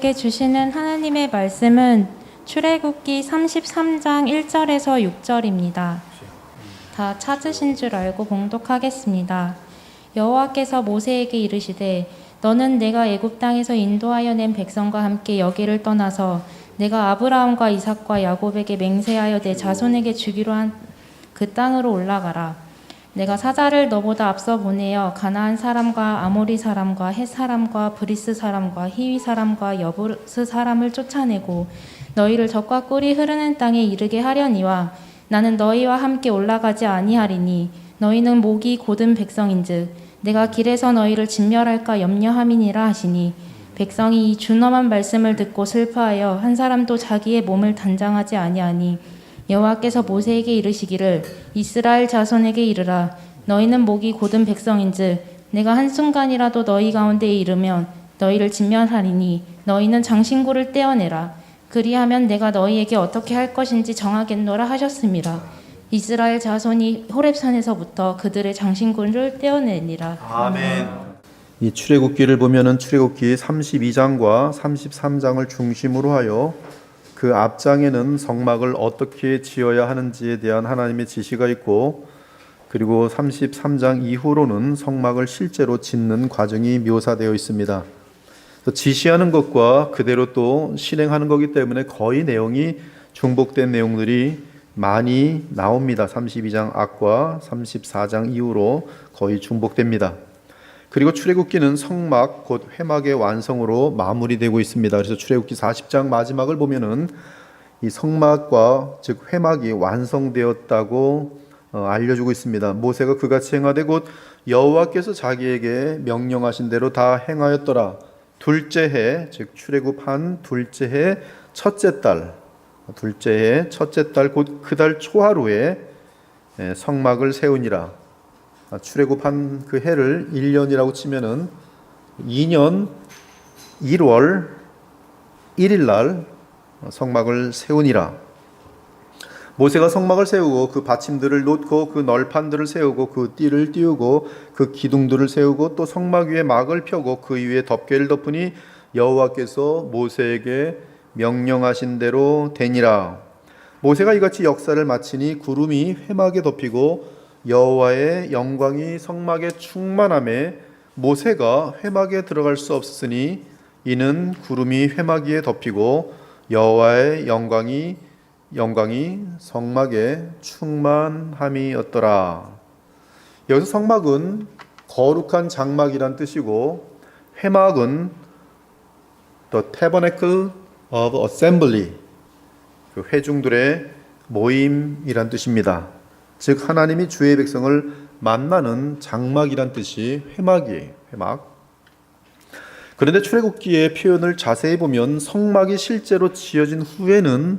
우리에게 주시는 하나님의 말씀은 출애굽기 33장 1절에서 6절입니다. 다 찾으신 줄 알고 봉독하겠습니다. 여호와께서 모세에게 이르시되 너는 내가 애굽 땅에서 인도하여 낸 백성과 함께 여기를 떠나서 내가 아브라함과 이삭과 야곱에게 맹세하여 내 자손에게 주기로 한 그 땅으로 올라가라. 내가 사자를 너보다 앞서 보내어 가나안 사람과 아모리 사람과 헷 사람과 브리스 사람과 히위 사람과 여부스 사람을 쫓아내고 너희를 적과 꿀이 흐르는 땅에 이르게 하려니와 나는 너희와 함께 올라가지 아니하리니 너희는 목이 곧은 백성인즉 내가 길에서 너희를 진멸할까 염려함이니라 하시니 백성이 이 준엄한 말씀을 듣고 슬퍼하여 한 사람도 자기의 몸을 단장하지 아니하니 여호와께서 모세에게 이르시기를 이스라엘 자손에게 이르라 너희는 목이 곧은 백성인즉 내가 한순간이라도 너희 가운데에 이르면 너희를 진멸하리니 너희는 장신구를 떼어내라 그리하면 내가 너희에게 어떻게 할 것인지 정하겠노라 하셨습니다. 이스라엘 자손이 호렙산에서부터 그들의 장신구를 떼어내니라. 아멘. 이 출애굽기를 보면은 출애굽기 32장과 33장을 중심으로 하여 그 앞장에는 성막을 어떻게 지어야 하는지에 대한 하나님의 지시가 있고 그리고 33장 이후로는 성막을 실제로 짓는 과정이 묘사되어 있습니다. 지시하는 것과 그대로 또 실행하는 것이기 때문에 거의 내용이 중복된 내용들이 많이 나옵니다. 32장 앞과 34장 이후로 거의 중복됩니다. 그리고 출애굽기는 성막 곧 회막의 완성으로 마무리되고 있습니다. 그래서 출애굽기 40장 마지막을 보면은 이 성막과 즉 회막이 완성되었다고 알려주고 있습니다. 모세가 그같이 행하되 곧 여호와께서 자기에게 명령하신 대로 다 행하였더라. 둘째 해 즉 출애굽한 둘째 해 첫째 달 곧 그 달 초하루에 성막을 세우니라. 출애굽한 그 해를 1년이라고 치면은 2년 1월 1일 날 성막을 세우니라. 모세가 성막을 세우고 그 받침들을 놓고 그 널판들을 세우고 그 띠를 띄우고 그 기둥들을 세우고 또 성막 위에 막을 펴고 그 위에 덮개를 덮으니 여호와께서 모세에게 명령하신 대로 되니라. 모세가 이같이 역사를 마치니 구름이 회막에 덮이고 여호와의 영광이 성막에 충만함에 모세가 회막에 들어갈 수 없으니 이는 구름이 회막 위에 덮이고 여호와의 영광이 성막에 충만함이었더라. 여기서 성막은 거룩한 장막이란 뜻이고 회막은 The Tabernacle of Assembly, 그 회중들의 모임이란 뜻입니다. 즉 하나님이 주의 백성을 만나는 장막이란 뜻이 회막이에요. 회막. 그런데 출애굽기의 표현을 자세히 보면 성막이 실제로 지어진 후에는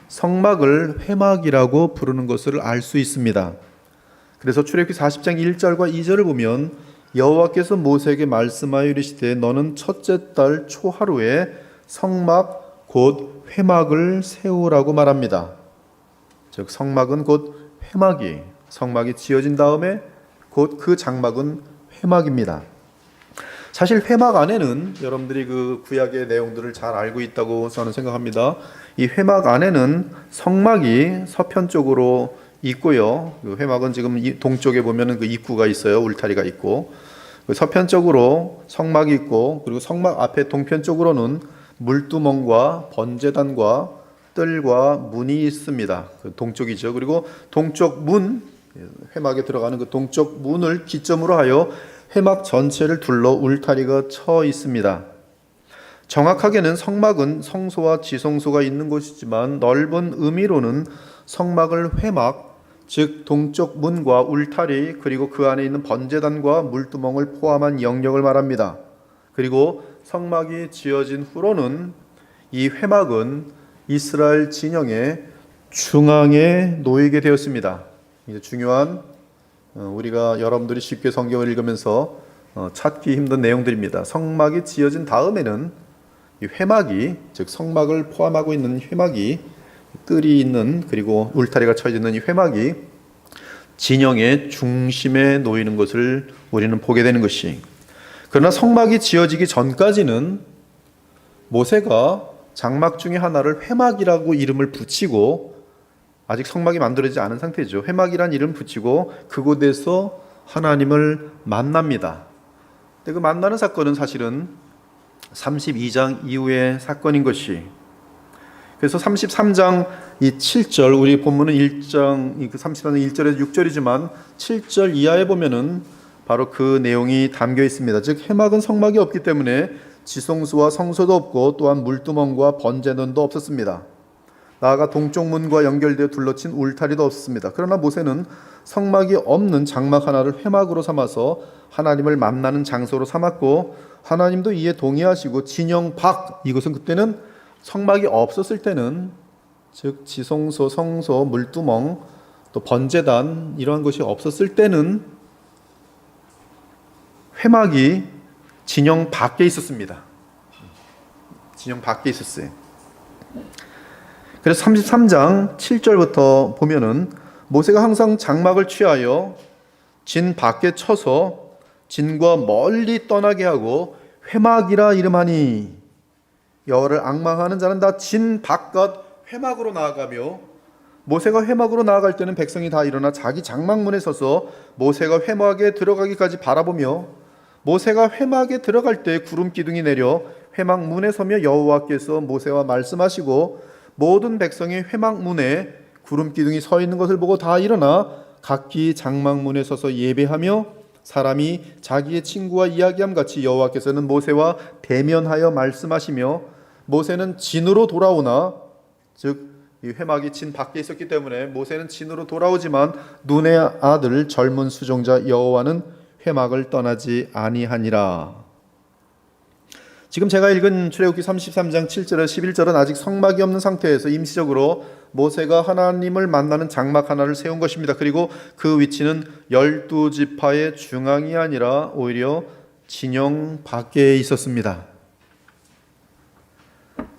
성막을 회막이라고 부르는 것을 알 수 있습니다. 그래서 출애굽기 40장 1절과 2절을 보면 여호와께서 모세에게 말씀하여 이르시되 너는 첫째 달 초하루에 성막 곧 회막을 세우라고 말합니다. 즉 성막은 곧 성막이 지어진 다음에 곧 그 장막은 회막입니다. 사실 회막 안에는 여러분들이 그 구약의 내용들을 잘 알고 있다고 저는 생각합니다. 이 회막 안에는 성막이 서편 쪽으로 있고요. 그 회막은 지금 동쪽에 보면은 그 입구가 있어요. 울타리가 있고 그 서편 쪽으로 성막이 있고 그리고 성막 앞에 동편 쪽으로는 물두멍과 번제단과 뜰과 문이 있습니다. 그 동쪽이죠. 그리고 동쪽 문, 회막에 들어가는 그 동쪽 문을 기점으로 하여 회막 전체를 둘러 울타리가 쳐 있습니다. 정확하게는 성막은 성소와 지성소가 있는 곳이지만 넓은 의미로는 성막을 회막, 즉 동쪽 문과 울타리 그리고 그 안에 있는 번제단과 물두멍을 포함한 영역을 말합니다. 그리고 성막이 지어진 후로는 이 회막은 이스라엘 진영의 중앙에 놓이게 되었습니다. 이제 중요한 우리가 여러분들이 쉽게 성경을 읽으면서 찾기 힘든 내용들입니다. 성막이 지어진 다음에는 이 회막이 즉 성막을 포함하고 있는 회막이 뜰이 있는 그리고 울타리가 쳐져 있는 이 회막이 진영의 중심에 놓이는 것을 우리는 보게 되는 것이 그러나 성막이 지어지기 전까지는 모세가 장막 중에 하나를 회막이라고 이름을 붙이고, 아직 성막이 만들어지지 않은 상태죠. 회막이란 이름 붙이고 그곳에서 하나님을 만납니다. 근데 그 만나는 사건은 사실은 32장 이후의 사건인 것이, 그래서 33장 이 7절, 우리 본문은 1장 그 33장 1절에서 6절이지만 7절 이하에 보면은 바로 그 내용이 담겨 있습니다. 즉 회막은 성막이 없기 때문에 지성소와 성소도 없고 또한 물두멍과 번제돈도 없었습니다. 나아가 동쪽 문과 연결되어 둘러친 울타리도 없었습니다. 그러나 모세는 성막이 없는 장막 하나를 회막으로 삼아서 하나님을 만나는 장소로 삼았고, 하나님도 이에 동의하시고 진영 밖, 이것은 그때는 성막이 없었을 때는, 즉 지성소, 성소, 물두멍, 또 번제단 이러한 것이 없었을 때는 회막이 진영 밖에 있었습니다. 진영 밖에 있었어요. 그래서 33장 7절부터 보면은 모세가 항상 장막을 취하여 진 밖에 쳐서 진과 멀리 떠나게 하고 회막이라 이름하니, 여호와를 앙망하는 자는 다 진 바깥 회막으로 나아가며, 모세가 회막으로 나아갈 때는 백성이 다 일어나 자기 장막문에 서서 모세가 회막에 들어가기까지 바라보며, 모세가 회막에 들어갈 때 구름 기둥이 내려 회막 문에 서며 여호와께서 모세와 말씀하시고, 모든 백성이 회막 문에 구름 기둥이 서 있는 것을 보고 다 일어나 각기 장막 문에 서서 예배하며, 사람이 자기의 친구와 이야기함 같이 여호와께서는 모세와 대면하여 말씀하시며, 모세는 진으로 돌아오나, 즉 이 회막이 진 밖에 있었기 때문에 모세는 진으로 돌아오지만 눈의 아들 젊은 수종자 여호와는 회막을 떠나지 아니하니라. 지금 제가 읽은 출애굽기 33장 7절에서 11절은 아직 성막이 없는 상태에서 임시적으로 모세가 하나님을 만나는 장막 하나를 세운 것입니다. 그리고 그 위치는 12지파의 중앙이 아니라 오히려 진영 밖에 있었습니다.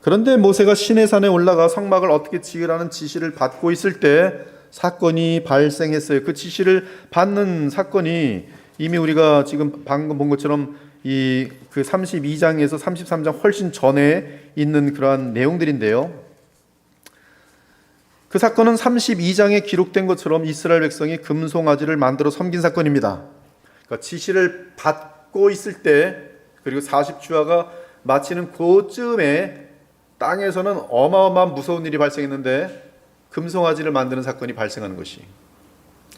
그런데 모세가 시내산에 올라가 성막을 어떻게 지으라는 지시를 받고 있을 때 사건이 발생했어요. 그 지시를 받는 사건이 이미 우리가 지금 방금 본 것처럼 이 그 32장에서 33장 훨씬 전에 있는 그러한 내용들인데요. 그 사건은 32장에 기록된 것처럼 이스라엘 백성이 금송아지를 만들어 섬긴 사건입니다. 그러니까 지시를 받고 있을 때, 그리고 40주야가 마치는 그쯤에 땅에서는 어마어마한 무서운 일이 발생했는데 금송아지를 만드는 사건이 발생하는 것이,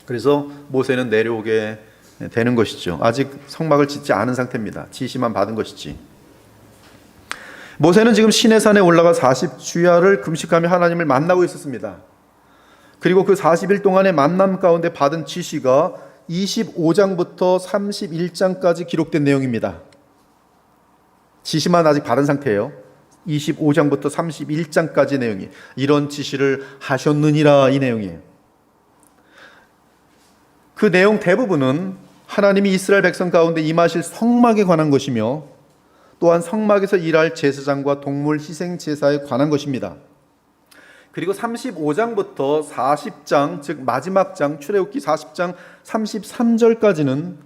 그래서 모세는 내려오게 되는 것이죠. 아직 성막을 짓지 않은 상태입니다. 지시만 받은 것이지. 모세는 지금 시내산에 올라가 40주야를 금식하며 하나님을 만나고 있었습니다. 그리고 그 40일 동안의 만남 가운데 받은 지시가 25장부터 31장까지 기록된 내용입니다. 지시만 아직 받은 상태예요. 25장부터 31장까지 내용이, 이런 지시를 하셨느니라, 이 내용이에요. 그 내용 대부분은 하나님이 이스라엘 백성 가운데 임하실 성막에 관한 것이며, 또한 성막에서 일할 제사장과 동물 희생 제사에 관한 것입니다. 그리고 35장부터 40장, 즉 마지막 장, 출애굽기 40장 33절까지는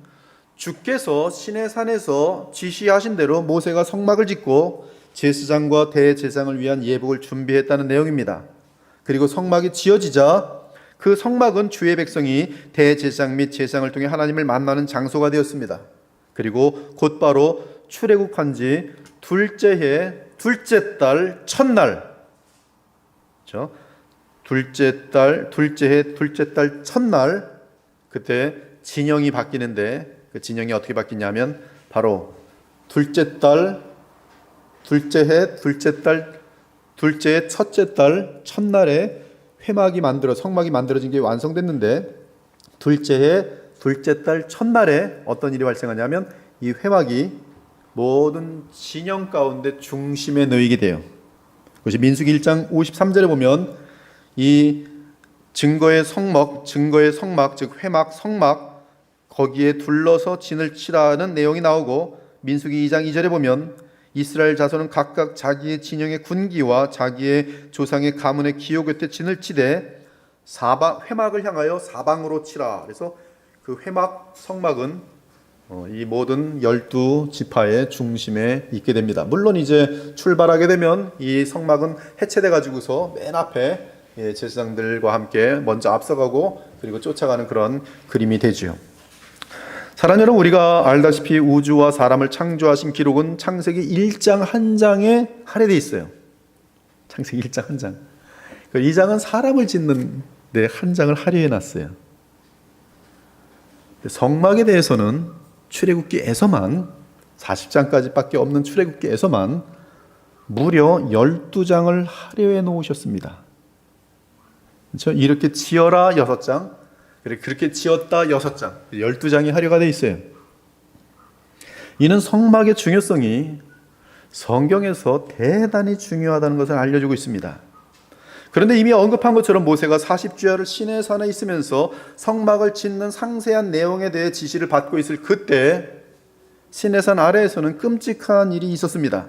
주께서 시내산에서 지시하신 대로 모세가 성막을 짓고 제사장과 대제사장을 위한 예복을 준비했다는 내용입니다. 그리고 성막이 지어지자 그 성막은 주의 백성이 대제사장 및 제사장을 통해 하나님을 만나는 장소가 되었습니다. 그리고 곧바로 출애굽한 지 둘째 해 둘째 달 첫날, 그렇죠? 둘째 해 둘째 달 첫날, 그때 진영이 바뀌는데, 그 진영이 어떻게 바뀌냐면 바로 둘째 달 둘째 해 둘째 달 둘째 해 첫째 달 첫날에 회막이 성막이 만들어진 게 완성됐는데, 둘째 해 둘째 달 첫날에 어떤 일이 발생하냐면 이 회막이 모든 진영 가운데 중심에 놓이게 돼요. 그것이 민수기 1장 53절에 보면 이 증거의 성막, 즉 회막, 성막, 거기에 둘러서 진을 치라는 내용이 나오고, 민수기 2장 2절에 보면 이스라엘 자손은 각각 자기의 진영의 군기와 자기의 조상의 가문의 기호 곁에 진을 치되 회막을 향하여 사방으로 치라. 그래서 그 회막, 성막은 이 모든 12지파의 중심에 있게 됩니다. 물론 이제 출발하게 되면 이 성막은 해체돼 가지고서 맨 앞에 제사장들과 함께 먼저 앞서가고 그리고 쫓아가는 그런 그림이 되지요. 사랑하는 여러분, 우리가 알다시피 우주와 사람을 창조하신 기록은 창세기 1장 한 장에 할애되어 있어요. 창세기 1장 한 장. 그 2장은 사람을 짓는 데 한 장을 할애해 놨어요. 성막에 대해서는 출애굽기에서만 40장까지밖에 없는 출애굽기에서만 무려 12장을 할애해 놓으셨습니다. 그렇죠? 이렇게 지어라 6장, 그렇게 지었다 6장, 12장이 할애가 되어 있어요. 이는 성막의 중요성이 성경에서 대단히 중요하다는 것을 알려주고 있습니다. 그런데 이미 언급한 것처럼 모세가 40주야를 시내 산에 있으면서 성막을 짓는 상세한 내용에 대해 지시를 받고 있을 그때 시내 산 아래에서는 끔찍한 일이 있었습니다.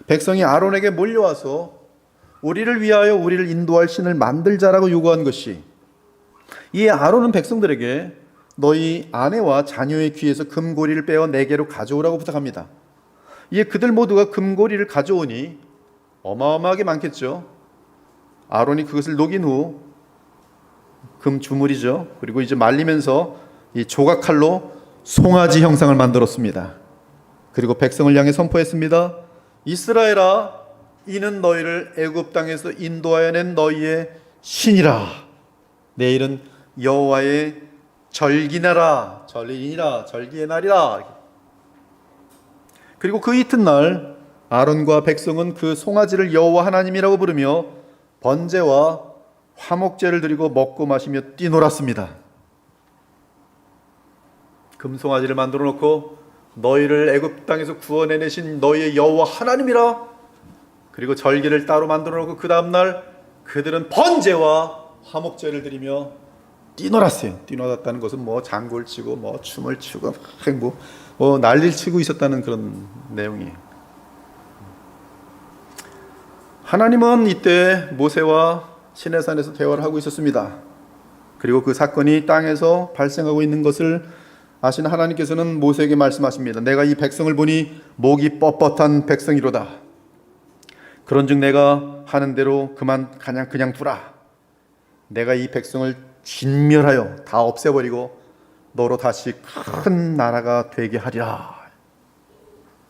백성이 아론에게 몰려와서 우리를 위하여 우리를 인도할 신을 만들자라고 요구한 것이, 이에 아론은 백성들에게 너희 아내와 자녀의 귀에서 금고리를 빼어 내게로 가져오라고 부탁합니다. 이에 그들 모두가 금고리를 가져오니 어마어마하게 많겠죠. 아론이 그것을 녹인 후 금주물이죠. 그리고 이제 말리면서 이 조각칼로 송아지 형상을 만들었습니다. 그리고 백성을 향해 선포했습니다. 이스라엘아, 이는 너희를 애굽 땅에서 인도하여 낸 너희의 신이라. 내일은 여호와의 절기나라, 절기니라, 절기의 날이라. 그리고 그 이튿날 아론과 백성은 그 송아지를 여호와 하나님이라고 부르며 번제와 화목제를 드리고 먹고 마시며 뛰놀았습니다. 금송아지를 만들어 놓고 너희를 애굽 땅에서 구원해내신 너희의 여호와 하나님이라. 그리고 절기를 따로 만들어 놓고 그 다음날 그들은 번제와 화목제를 드리며 뛰놀았어요. 뛰놀았다는 것은 뭐 장구를 치고 뭐 춤을 추고 뭐 난리를 치고 있었다는 그런 내용이에요. 하나님은 이때 모세와 시내산에서 대화를 하고 있었습니다. 그리고 그 사건이 땅에서 발생하고 있는 것을 아신 하나님께서는 모세에게 말씀하십니다. 내가 이 백성을 보니 목이 뻣뻣한 백성이로다. 그런즉 내가 하는 대로 그냥 두라. 내가 이 백성을 진멸하여 다 없애버리고 너로 다시 큰 나라가 되게 하리라.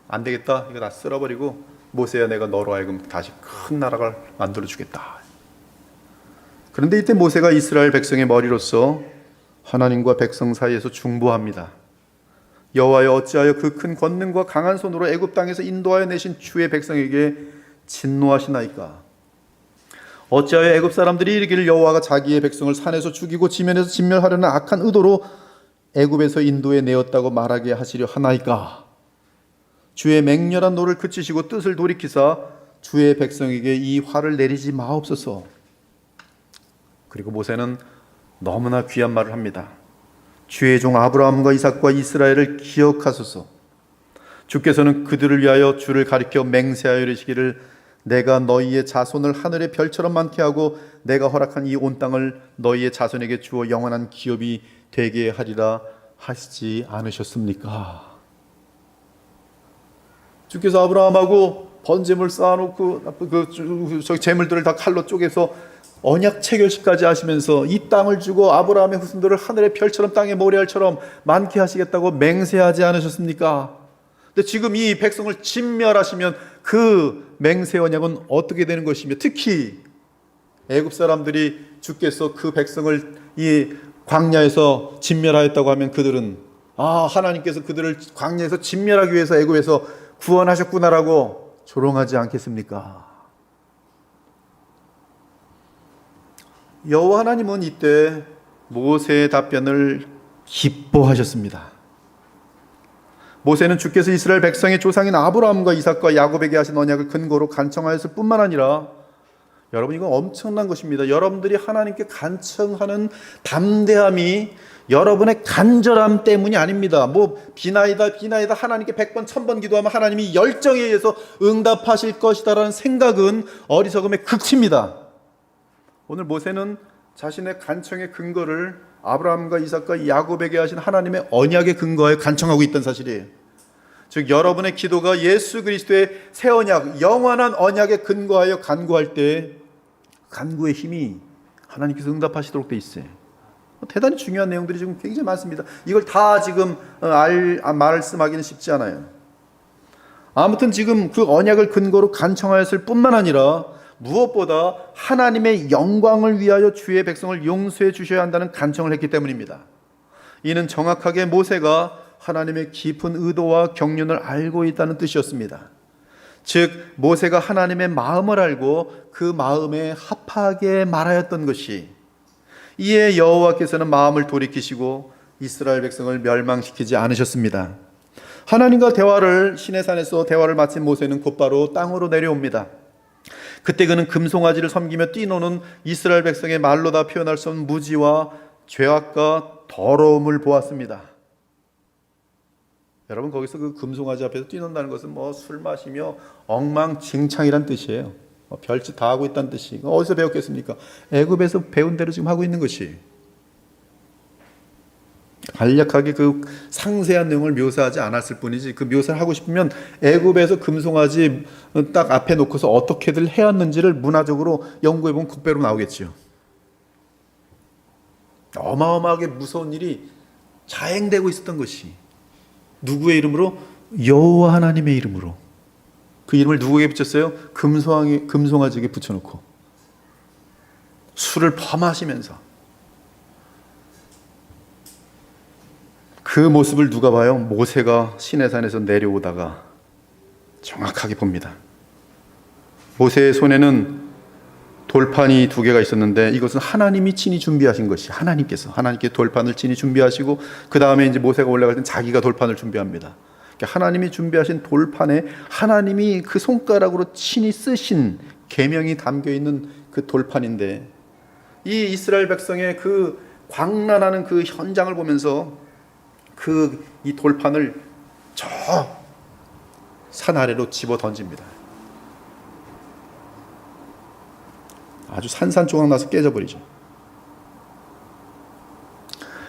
안 되겠다. 이거 다 쓸어버리고 모세야, 내가 너로 하여금 다시 큰 나라를 만들어 주겠다. 그런데 이때 모세가 이스라엘 백성의 머리로서 하나님과 백성 사이에서 중보합니다. 여호와여, 어찌하여 그 큰 권능과 강한 손으로 애굽 땅에서 인도하여 내신 주의 백성에게 진노하시나이까? 어찌하여 애굽 사람들이 이르기를 여호와가 자기의 백성을 산에서 죽이고 지면에서 진멸하려는 악한 의도로 애굽에서 인도해 내었다고 말하게 하시려 하나이까? 주의 맹렬한 노를 그치시고 뜻을 돌이키사 주의 백성에게 이 화를 내리지 마옵소서. 그리고 모세는 너무나 귀한 말을 합니다. 주의 종 아브라함과 이삭과 이스라엘을 기억하소서. 주께서는 그들을 위하여 주를 가리켜 맹세하여 이르시기를 내가 너희의 자손을 하늘의 별처럼 많게 하고 내가 허락한 이 온 땅을 너희의 자손에게 주어 영원한 기업이 되게 하리라 하시지 않으셨습니까? 주께서 아브라함하고 번제물 쌓아놓고 저 재물들을 다 칼로 쪼개서 언약 체결식까지 하시면서 이 땅을 주고 아브라함의 후손들을 하늘의 별처럼 땅의 모래알처럼 많게 하시겠다고 맹세하지 않으셨습니까? 근데 지금 이 백성을 진멸하시면 그 맹세 언약은 어떻게 되는 것이며, 특히 애굽 사람들이 주께서 그 백성을 이 광야에서 진멸하였다고 하면 그들은 하나님께서 그들을 광야에서 진멸하기 위해서 애굽에서 구원하셨구나라고 조롱하지 않겠습니까? 여호와 하나님은 이때 모세의 답변을 기뻐하셨습니다. 모세는 주께서 이스라엘 백성의 조상인 아브라함과 이삭과 야곱에게 하신 언약을 근거로 간청하였을 뿐만 아니라, 여러분, 이건 엄청난 것입니다. 여러분들이 하나님께 간청하는 담대함이 여러분의 간절함 때문이 아닙니다. 비나이다 하나님께 100번 1000번 기도하면 하나님이 열정에 의해서 응답하실 것이다라는 생각은 어리석음의 극치입니다. 오늘 모세는 자신의 간청의 근거를 아브라함과 이삭과 야곱에게 하신 하나님의 언약에 근거하여 간청하고 있던 사실이에요. 즉 여러분의 기도가 예수 그리스도의 새 언약, 영원한 언약에 근거하여 간구할 때 간구의 힘이 하나님께서 응답하시도록 돼 있어요. 대단히 중요한 내용들이 지금 굉장히 많습니다. 이걸 다 지금 말씀하기는 쉽지 않아요. 아무튼 지금 그 언약을 근거로 간청하였을 뿐만 아니라 무엇보다 하나님의 영광을 위하여 주의 백성을 용서해 주셔야 한다는 간청을 했기 때문입니다. 이는 정확하게 모세가 하나님의 깊은 의도와 경륜을 알고 있다는 뜻이었습니다. 즉 모세가 하나님의 마음을 알고 그 마음에 합하게 말하였던 것이, 이에 여호와께서는 마음을 돌이키시고 이스라엘 백성을 멸망시키지 않으셨습니다. 하나님과 시내산에서 대화를 마친 모세는 곧바로 땅으로 내려옵니다. 그때 그는 금송아지를 섬기며 뛰노는 이스라엘 백성의 말로 다 표현할 수 없는 무지와 죄악과 더러움을 보았습니다. 여러분, 거기서 그 금송아지 앞에서 뛰논다는 것은 술 마시며 엉망진창이란 뜻이에요. 별짓 다 하고 있다는 뜻이. 어디서 배웠겠습니까? 애굽에서 배운 대로 지금 하고 있는 것이. 간략하게 그 상세한 내용을 묘사하지 않았을 뿐이지, 그 묘사를 하고 싶으면 애굽에서 금송아지 딱 앞에 놓고서 어떻게들 해왔는지를 문화적으로 연구해보면 그대로 나오겠지요. 어마어마하게 무서운 일이 자행되고 있었던 것이 누구의 이름으로? 여호와 하나님의 이름으로. 그 이름을 누구에게 붙였어요? 금송아지에게 붙여놓고 술을 범하시면서. 그 모습을 누가 봐요? 모세가 시내산에서 내려오다가 정확하게 봅니다. 모세의 손에는 돌판이 2개가 있었는데 이것은 하나님이 친히 준비하신 것이, 하나님께 돌판을 친히 준비하시고 그 다음에 이제 모세가 올라갈 땐 자기가 돌판을 준비합니다. 하나님이 준비하신 돌판에 하나님이 그 손가락으로 친히 쓰신 계명이 담겨 있는 그 돌판인데, 이 이스라엘 백성의 그 광란하는 그 현장을 보면서 이 돌판을 저 산 아래로 집어 던집니다. 아주 산산조각 나서 깨져버리죠.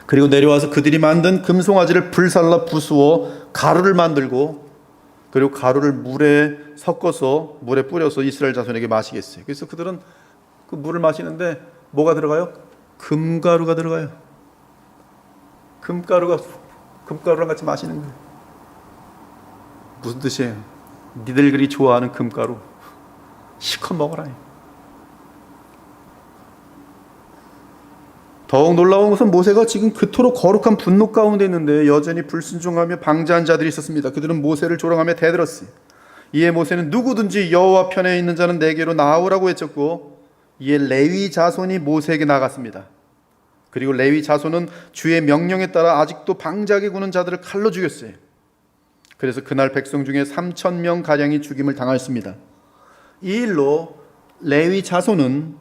그리고 내려와서 그들이 만든 금송아지를 불살라 부수어 가루를 만들고, 그리고 가루를 물에 섞어서 물에 뿌려서 이스라엘 자손에게 마시겠어요. 그래서 그들은 그 물을 마시는데 뭐가 들어가요? 금가루가 들어가요. 금가루랑 같이 마시는 거예요. 무슨 뜻이에요? 니들 그리 좋아하는 금가루 실컷 먹어라. 더욱 놀라운 것은 모세가 지금 그토록 거룩한 분노 가운데 있는데 여전히 불순종하며 방자한 자들이 있었습니다. 그들은 모세를 조롱하며 대들었어요. 이에 모세는 누구든지 여호와 편에 있는 자는 내게로 나오라고 외쳤고, 이에 레위 자손이 모세에게 나갔습니다. 그리고 레위 자손은 주의 명령에 따라 아직도 방자하게 구는 자들을 칼로 죽였어요. 그래서 그날 백성 중에 3,000명 가량이 죽임을 당하였습니다. 이 일로 레위 자손은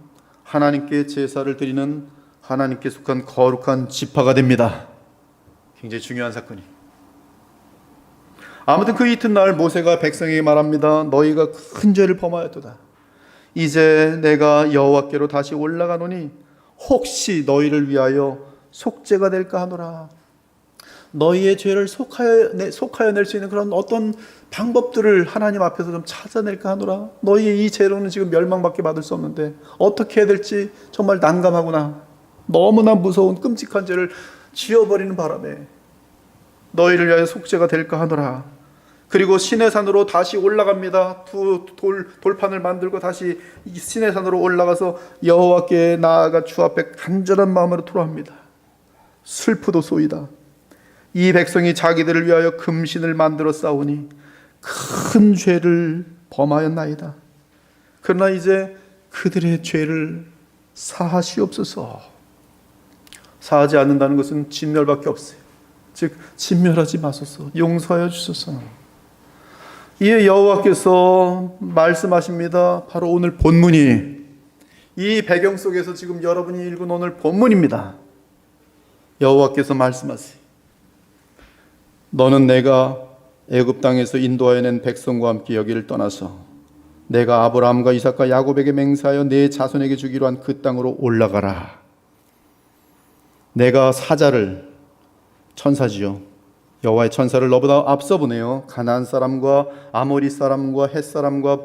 하나님께 제사를 드리는 하나님께 속한 거룩한 지파가 됩니다. 굉장히 중요한 사건이. 아무튼 그 이튿날 모세가 백성에게 말합니다. 너희가 큰 죄를 범하였도다. 이제 내가 여호와께로 다시 올라가노니 혹시 너희를 위하여 속죄가 될까 하노라. 너희의 죄를 속하여 낼 수 있는 그런 어떤 방법들을 하나님 앞에서 좀 찾아낼까 하노라. 너희의 이 죄로는 지금 멸망밖에 받을 수 없는데 어떻게 해야 될지 정말 난감하구나. 너무나 무서운 끔찍한 죄를 지어버리는 바람에 너희를 위하여 속죄가 될까 하노라. 그리고 시내산으로 다시 올라갑니다. 돌판을 만들고 다시 시내산으로 올라가서 여호와께 나아가 주 앞에 간절한 마음으로 토로합니다. 슬프도소이다. 이 백성이 자기들을 위하여 금신을 만들어 싸우니 큰 죄를 범하였나이다. 그러나 이제 그들의 죄를 사하시옵소서. 사하지 않는다는 것은 진멸밖에 없어요. 즉 진멸하지 마소서, 용서하여 주소서. 이에 여호와께서 말씀하십니다. 바로 오늘 본문이, 이 배경 속에서 지금 여러분이 읽은 오늘 본문입니다. 여호와께서 말씀하세요. 너는 내가 애굽 땅에서 인도하여 낸 백성과 함께 여기를 떠나서 내가 아브라함과 이삭과 야곱에게 맹세하여 내 자손에게 주기로 한 그 땅으로 올라가라. 내가 사자를, 천사지요, 여호와의 천사를 너보다 앞서 보내어 가나안 사람과 아모리 사람과 헷 사람과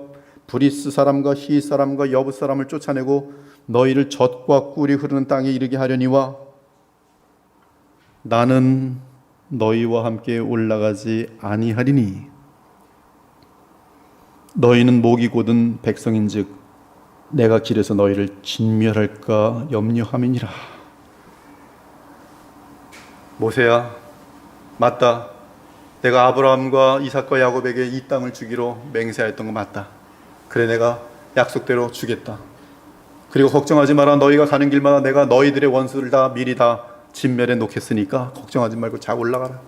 브리스 사람과 히 사람과 여부 사람을 쫓아내고 너희를 젖과 꿀이 흐르는 땅에 이르게 하려니와 나는 너희와 함께 올라가지 아니하리니 너희는 목이 곧은 백성인즉 내가 길에서 너희를 진멸할까 염려함이니라. 모세야, 맞다. 내가 아브라함과 이삭과 야곱에게 이 땅을 주기로 맹세하였던 거 맞다. 그래, 내가 약속대로 주겠다. 그리고 걱정하지 마라. 너희가 가는 길마다 내가 너희들의 원수를 다 미리 다 진멸해 놓겠으니까 걱정하지 말고 잘 올라가라.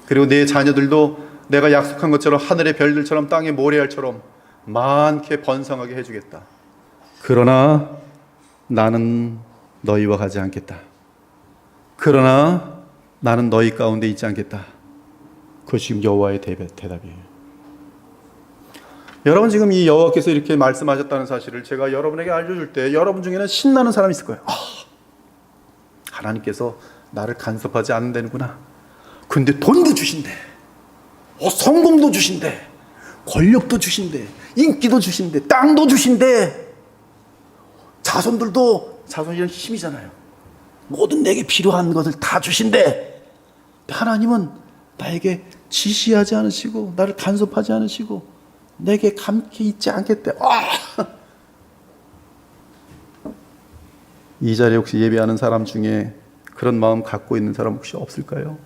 그리고 내 자녀들도 내가 약속한 것처럼 하늘의 별들처럼 땅의 모래알처럼 많게 번성하게 해주겠다. 그러나 나는 너희와 가지 않겠다. 그러나 나는 너희 가운데 있지 않겠다. 그것이 지금 여호와의 대답이에요. 여러분, 지금 이 여호와께서 이렇게 말씀하셨다는 사실을 제가 여러분에게 알려줄 때 여러분 중에는 신나는 사람이 있을 거예요. 하나님께서 나를 간섭하지 않는다는구나. 근데 돈도 주신대, 성공도 주신대, 권력도 주신대, 인기도 주신대, 땅도 주신대, 자손이란 힘이잖아요. 모든 내게 필요한 것을 다 주신대. 하나님은 나에게 지시하지 않으시고 나를 간섭하지 않으시고 내게 감히 있지 않겠대. 이 자리에 혹시 예배하는 사람 중에 그런 마음 갖고 있는 사람 혹시 없을까요?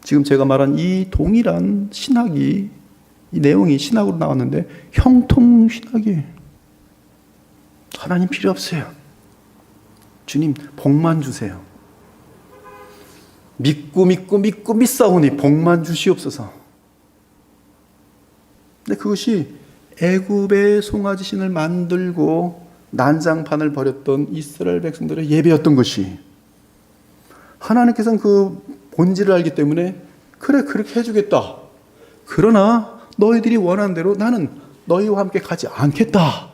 지금 제가 말한 이 동일한 신학이, 이 내용이 신학으로 나왔는데 형통신학이에요. 하나님 필요 없어요. 주님 복만 주세요. 믿고 믿사오니 복만 주시옵소서. 근데 그것이 애굽의 송아지 신을 만들고 난장판을 벌였던 이스라엘 백성들의 예배였던 것이, 하나님께서는 그 본질을 알기 때문에 그래, 그렇게 해주겠다. 그러나 너희들이 원하는 대로 나는 너희와 함께 가지 않겠다.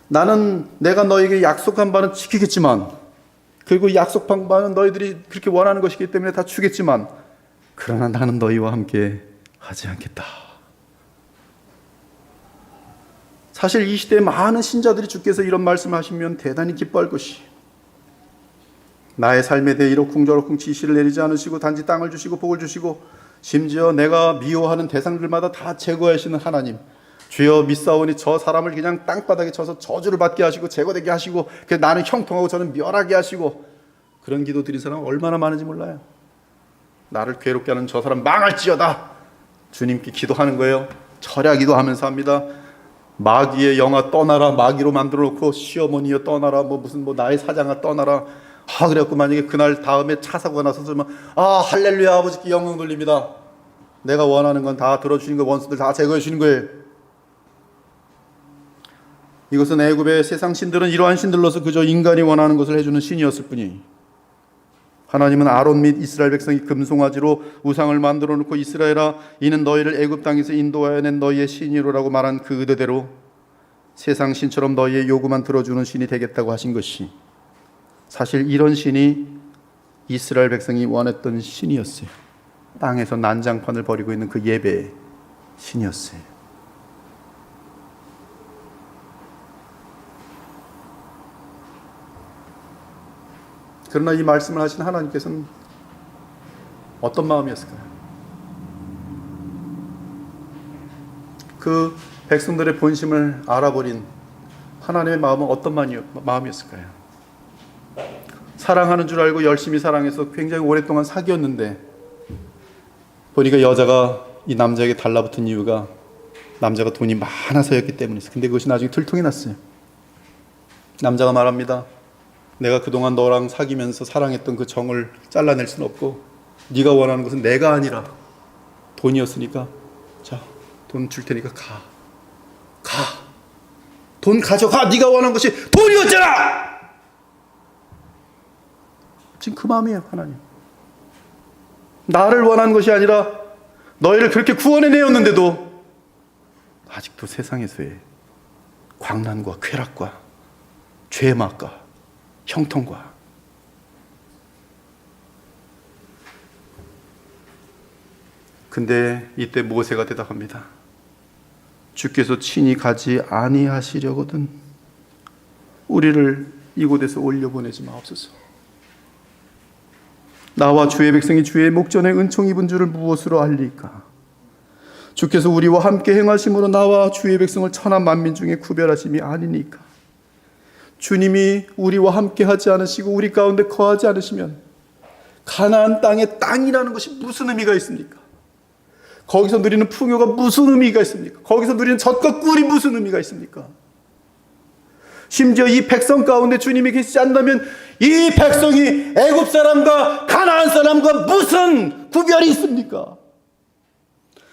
나는 내가 너희에게 약속한 바는 지키겠지만, 그리고 약속한 바는 너희들이 그렇게 원하는 것이기 때문에 다 주겠지만, 그러나 나는 너희와 함께 하지 않겠다. 사실 이 시대에 많은 신자들이 주께서 이런 말씀을 하시면 대단히 기뻐할 것이, 나의 삶에 대해 이러쿵저러쿵 지시를 내리지 않으시고 단지 땅을 주시고 복을 주시고 심지어 내가 미워하는 대상들마다 다 제거하시는 하나님, 주여 믿사오니 저 사람을 그냥 땅바닥에 쳐서 저주를 받게 하시고 제거되게 하시고 나는 형통하고 저는 멸하게 하시고, 그런 기도 드린 사람은 얼마나 많은지 몰라요. 나를 괴롭게 하는 저 사람 망할지어다 주님께 기도하는 거예요. 철야기도 하면서 합니다. 마귀의 영아 떠나라, 마귀로 만들어 놓고 시어머니여 떠나라, 무슨 나의 사장아 떠나라. 그래갖고 만약에 그날 다음에 차 사고가 나서 할렐루야, 아버지께 영광 돌립니다. 내가 원하는 건 다 들어주시는 거예요. 원수들 다 제거해 주시는 거예요. 이것은 애굽의 세상 신들은 이러한 신들로서 그저 인간이 원하는 것을 해주는 신이었을 뿐이, 하나님은 아론 및 이스라엘 백성이 금송아지로 우상을 만들어 놓고 이스라엘아 이는 너희를 애굽 땅에서 인도하여 낸 너희의 신이로라고 말한 그 의도대로 세상 신처럼 너희의 요구만 들어주는 신이 되겠다고 하신 것이, 사실 이런 신이 이스라엘 백성이 원했던 신이었어요. 땅에서 난장판을 벌이고 있는 그 예배의 신이었어요. 그러나 이 말씀을 하신 하나님께서는 어떤 마음이었을까요? 그 백성들의 본심을 알아버린 하나님의 마음은 어떤 마음이었을까요? 사랑하는 줄 알고 열심히 사랑해서 굉장히 오랫동안 사귀었는데 보니까 여자가 이 남자에게 달라붙은 이유가 남자가 돈이 많아서였기 때문이었어요. 근데 그것이 나중에 들통이 났어요. 남자가 말합니다. 내가 그동안 너랑 사귀면서 사랑했던 그 정을 잘라낼 수는 없고 네가 원하는 것은 내가 아니라 돈이었으니까 자, 돈 줄 테니까 가. 돈 가져가. 네가 원하는 것이 돈이었잖아. 지금 그 마음이에요. 하나님, 나를 원하는 것이 아니라 너희를 그렇게 구원해내었는데도 아직도 세상에서의 광란과 쾌락과 죄막과 형통과. 근데 이때 모세가 대답합니다. 주께서 친히 가지 아니하시려거든 우리를 이곳에서 올려보내지 마옵소서. 나와 주의 백성이 주의 목전에 은총 입은 줄을 무엇으로 알리까? 주께서 우리와 함께 행하심으로 나와 주의 백성을 천하 만민 중에 구별하심이 아니니까. 주님이 우리와 함께 하지 않으시고 우리 가운데 거하지 않으시면 가나안 땅의 땅이라는 것이 무슨 의미가 있습니까? 거기서 누리는 풍요가 무슨 의미가 있습니까? 거기서 누리는 젖과 꿀이 무슨 의미가 있습니까? 심지어 이 백성 가운데 주님이 계시지 않다면 이 백성이 애굽 사람과 가나안 사람과 무슨 구별이 있습니까?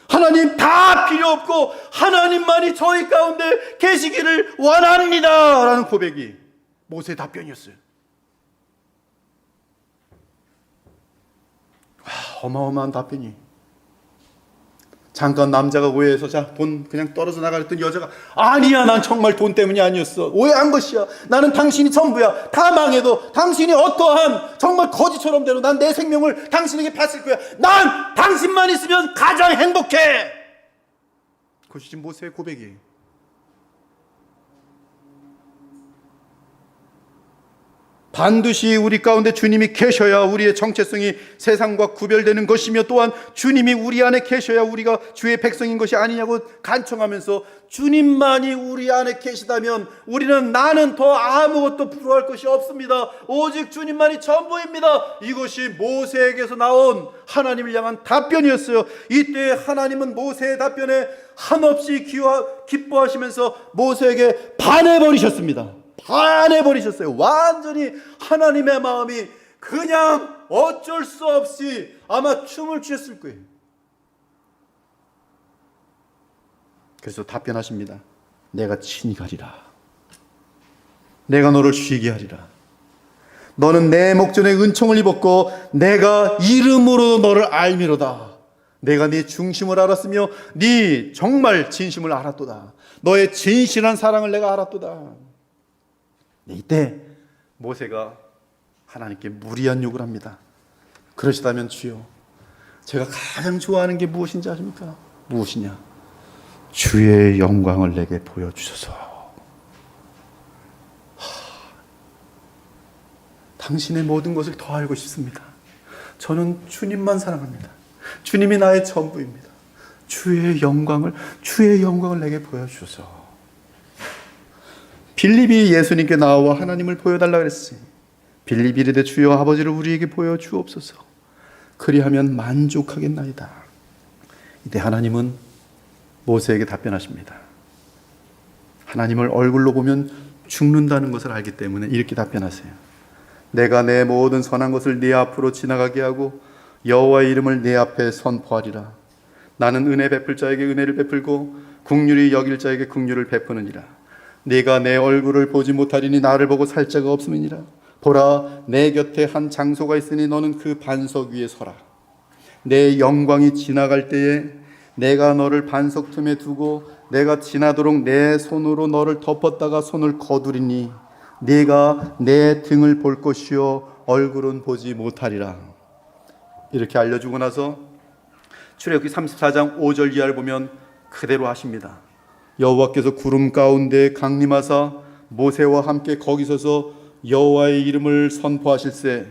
하나님 다 필요 없고 하나님만이 저희 가운데 계시기를 원합니다 라는 고백이 모세의 답변이었어요. 어마어마한 답변이. 잠깐 남자가 오해해서 자, 돈 그냥 떨어져 나가랬더니 여자가 아니야, 난 정말 돈 때문이 아니었어. 오해한 것이야. 나는 당신이 전부야. 다 망해도 당신이 어떠한 정말 거지처럼 되도 난 내 생명을 당신에게 바칠 거야. 난 당신만 있으면 가장 행복해. 그것이 지금 모세의 고백이에요. 반드시 우리 가운데 주님이 계셔야 우리의 정체성이 세상과 구별되는 것이며 또한 주님이 우리 안에 계셔야 우리가 주의 백성인 것이 아니냐고 간청하면서 주님만이 우리 안에 계시다면 우리는 나는 더 아무것도 부러워할 것이 없습니다. 오직 주님만이 전부입니다. 이것이 모세에게서 나온 하나님을 향한 답변이었어요. 이때 하나님은 모세의 답변에 한없이 기뻐하시면서 모세에게 반해버리셨습니다. 반해버리셨어요. 완전히 하나님의 마음이 그냥 어쩔 수 없이 아마 춤을 추셨을 거예요. 그래서 답변하십니다. 내가 친히 가리라. 내가 너를 쉬게 하리라. 너는 내 목전에 은총을 입었고 내가 이름으로 너를 알미로다. 내가 네 중심을 알았으며 네 정말 진심을 알았도다. 너의 진실한 사랑을 내가 알았도다. 이때 모세가 하나님께 무리한 요구를 합니다. 그러시다면 주여, 제가 가장 좋아하는 게 무엇인지 아십니까? 무엇이냐? 주의 영광을 내게 보여주소서. 당신의 모든 것을 더 알고 싶습니다. 저는 주님만 사랑합니다. 주님이 나의 전부입니다. 주의 영광을 내게 보여주소서. 빌립이 예수님께 나와 하나님을 보여달라 그랬어요. 빌립이 이르되 주여 아버지를 우리에게 보여주옵소서. 그리하면 만족하겠나이다. 이때 하나님은 모세에게 답변하십니다. 하나님을 얼굴로 보면 죽는다는 것을 알기 때문에 이렇게 답변하세요. 내가 내 모든 선한 것을 네 앞으로 지나가게 하고 여호와의 이름을 네 앞에 선포하리라. 나는 은혜 베풀 자에게 은혜를 베풀고 긍휼히 여길 자에게 긍휼을 베푸느니라. 네가 내 얼굴을 보지 못하리니 나를 보고 살 자가 없음이니라. 보라, 내 곁에 한 장소가 있으니 너는 그 반석 위에 서라. 내 영광이 지나갈 때에 내가 너를 반석 틈에 두고 내가 지나도록 내 손으로 너를 덮었다가 손을 거두리니 네가 내 등을 볼 것이요 얼굴은 보지 못하리라. 이렇게 알려주고 나서 출애굽기 34장 5절 이하를 보면 그대로 하십니다. 여호와께서 구름 가운데 강림하사 모세와 함께 거기 서서 여호와의 이름을 선포하실세.